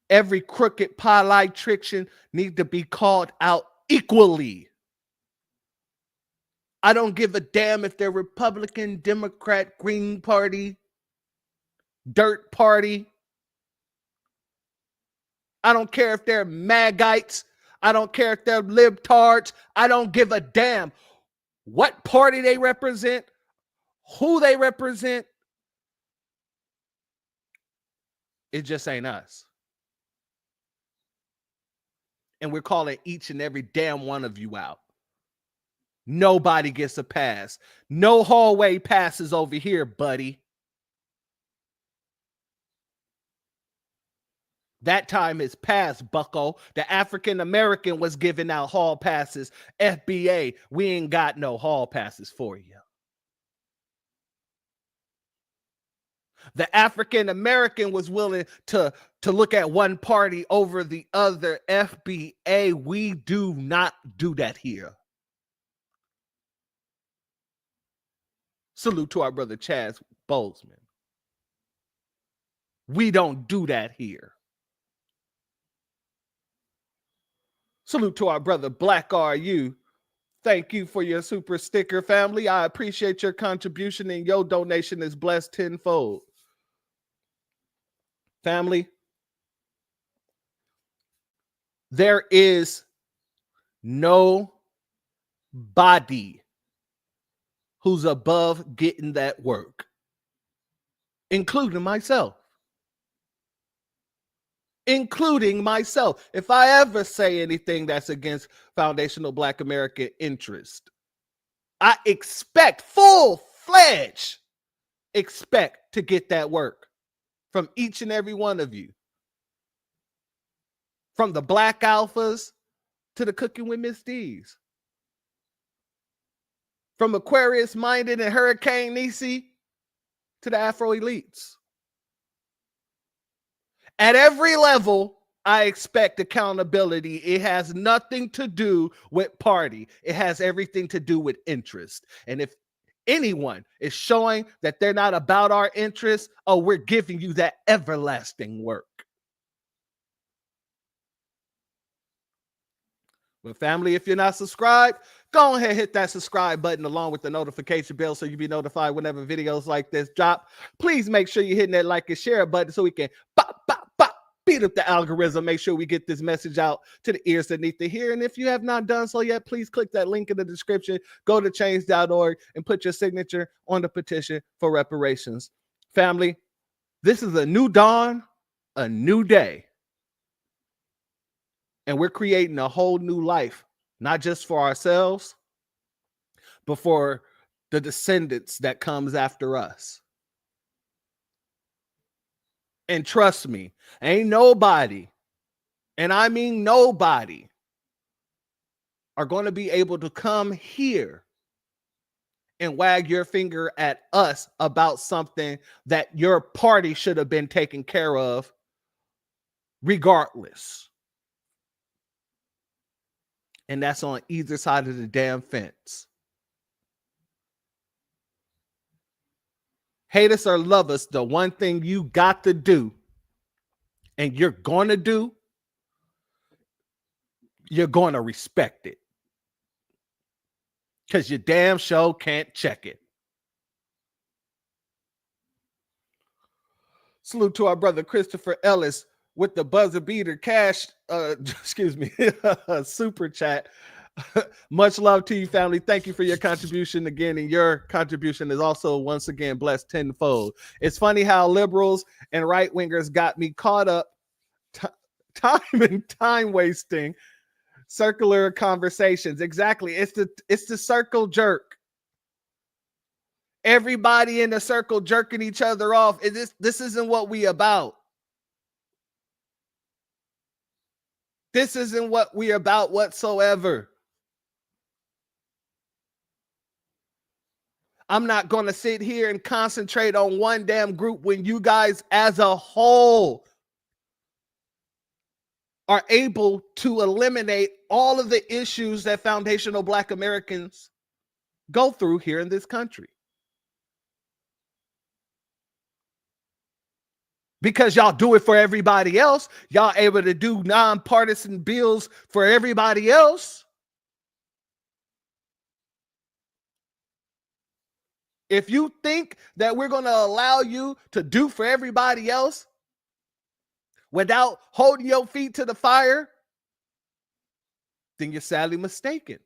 Every crooked politician needs to be called out equally. I don't give a damn if they're Republican, Democrat, Green Party, Dirt Party. I don't care if they're Magites. I don't care if they're libtards. I don't give a damn what party they represent, who they represent. It just ain't us. And we're calling each and every damn one of you out. Nobody gets a pass. No hallway passes over here, buddy. That time is past, bucko. The African American was giving out hall passes. FBA, we ain't got no hall passes for you. The African American was willing to look at one party over the other. FBA, we do not do that here. Salute to our brother Chaz Bozeman. We don't do that here. Salute to our brother Black RU. Thank you for your super sticker, family. I appreciate your contribution, and your donation is blessed tenfold. Family, there is no body who's above getting that work, including myself. Including myself. If I ever say anything that's against foundational Black American interest, I expect full-fledged expect to get that work from each and every one of you. From the Black Alphas to the Cooking with Miss D's. From Aquarius Minded and Hurricane Nisi to the Afro Elites. At every level, I expect accountability. It has nothing to do with party. It has everything to do with interest. And if anyone is showing that they're not about our interests, oh, we're giving you that everlasting work. But family, if you're not subscribed, go ahead and hit that subscribe button along with the notification bell so you'll be notified whenever videos like this drop. Please make sure you're hitting that like and share button so we can beat up the algorithm. Make sure we get this message out to the ears that need to hear. And if you have not done so yet, please click that link in the description. Go to change.org and put your signature on the petition for reparations. Family, this is a new dawn, a new day. And we're creating a whole new life, not just for ourselves, but for the descendants that comes after us. And trust me, ain't nobody, and I mean nobody, are going to be able to come here and wag your finger at us about something that your party should have been taken care of regardless. And that's on either side of the damn fence. Hate us or love us, the one thing you got to do, and you're going to do, you're going to respect it. Because you damn sure can't check it. Salute to our brother Christopher Ellis with the buzzer beater cash, super chat. Much love to you, family. Thank you for your contribution again, and your contribution is also once again blessed tenfold. It's funny how liberals and right wingers got me caught up time wasting circular conversations. Exactly, it's the circle jerk. Everybody in the circle jerking each other off. This isn't what we about. This isn't what we about whatsoever. I'm not going to sit here and concentrate on one damn group when you guys as a whole are able to eliminate all of the issues that foundational Black Americans go through here in this country. Because y'all do it for everybody else. Y'all able to do nonpartisan bills for everybody else. If you think that we're going to allow you to do for everybody else without holding your feet to the fire, then you're sadly mistaken.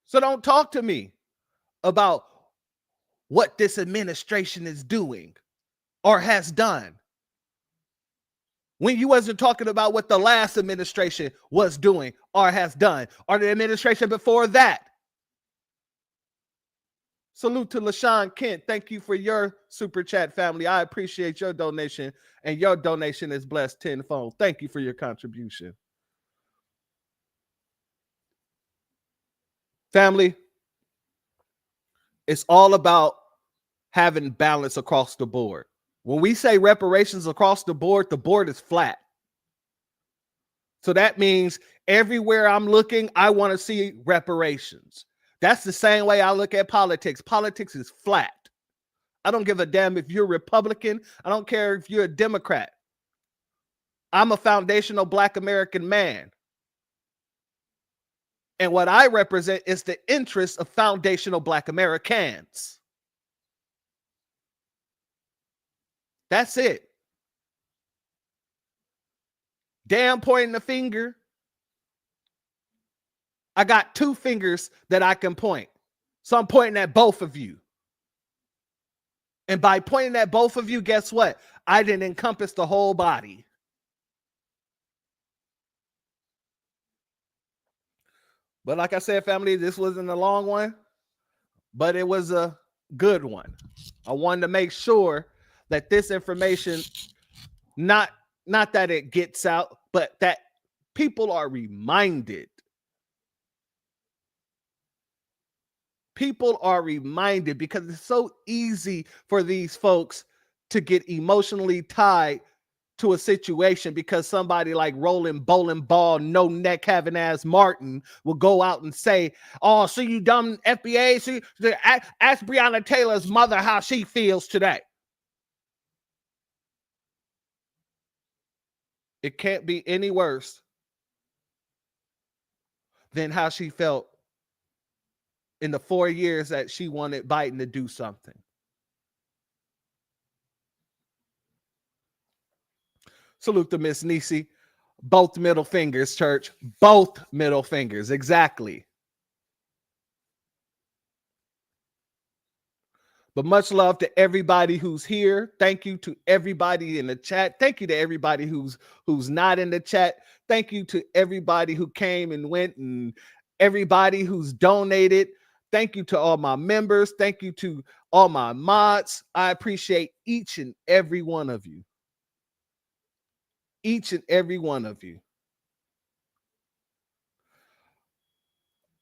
So don't talk to me about what this administration is doing or has done when you wasn't talking about what the last administration was doing or has done or the administration before that. Salute to LaShawn Kent. Thank you for your super chat, family. I appreciate your donation, and your donation is blessed tenfold. Thank you for your contribution. Family, it's all about having balance across the board. When we say reparations across the board is flat. So that means everywhere I'm looking, I want to see reparations. That's the same way I look at politics. Politics is flat. I don't give a damn if you're Republican. I don't care if you're a Democrat. I'm a foundational Black American man. And what I represent is the interests of foundational Black Americans. That's it. Damn pointing the finger. I got two fingers that I can point. So I'm pointing at both of you. And by pointing at both of you, guess what? I didn't encompass the whole body. But like I said, family, this wasn't a long one, but it was a good one. I wanted to make sure that this information, not that it gets out, but that people are reminded. People are reminded, because it's so easy for these folks to get emotionally tied to a situation because somebody like Rolling Bowling Ball, no neck having ass Martin will go out and say, oh, see you dumb FBA, see, ask Breonna Taylor's mother how she feels today. It can't be any worse than how she felt in the 4 years that she wanted Biden to do something. Salute to Miss Nisi. Both middle fingers, church. Both middle fingers. Exactly. But much love to everybody who's here. Thank you to everybody in the chat. Thank you to everybody who's not in the chat. Thank you to everybody who came and went and everybody who's donated. Thank you to all my members. Thank you to all my mods. I appreciate each and every one of you. Each and every one of you.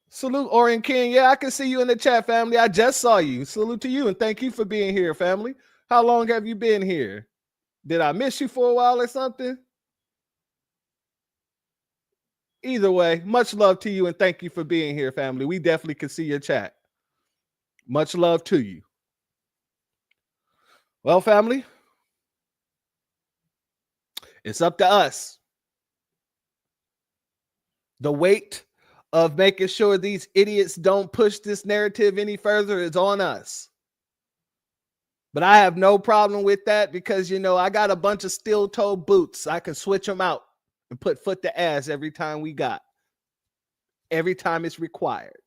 Salute Orion King. Yeah, I can see you in the chat, family. I just saw you. Salute to you and thank you for being here, family. How long have you been here? Did I miss you for a while or something? Either way, much love to you and thank you for being here, family. We definitely can see your chat. Much love to you. Well, family, it's up to us. The weight of making sure these idiots don't push this narrative any further is on us. But I have no problem with that because, you know, I got a bunch of steel-toe boots. I can switch them out and put foot to ass every time every time it's required.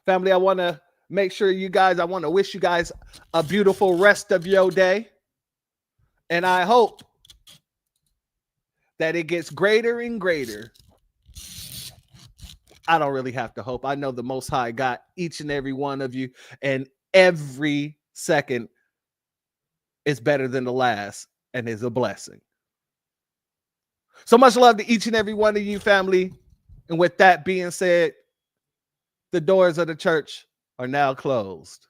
Family, I want to make sure I want to wish you guys a beautiful rest of your day. And I hope that it gets greater and greater. I don't really have to hope. I know the Most High got each and every one of you, and every second is better than the last and is a blessing. So much love to each and every one of you, family. And with that being said, the doors of the church are now closed.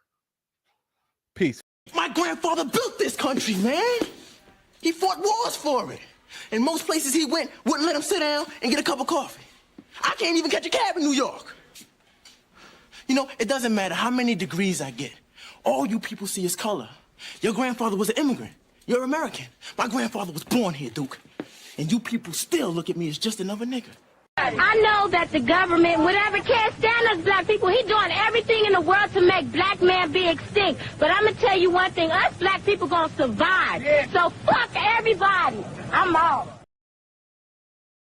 Peace. My grandfather built this country, man. He fought wars for it. And most places he went wouldn't let him sit down and get a cup of coffee. I can't even catch a cab in New York. You know, it doesn't matter how many degrees I get. All you people see is color. Your grandfather was an immigrant. You're American. My grandfather was born here, Duke. And you people still look at me as just another nigga. I know that the government, whatever can't stand us black people, he's doing everything in the world to make black man be extinct. But I'm going to tell you one thing, us black people going to survive. So fuck everybody. I'm out.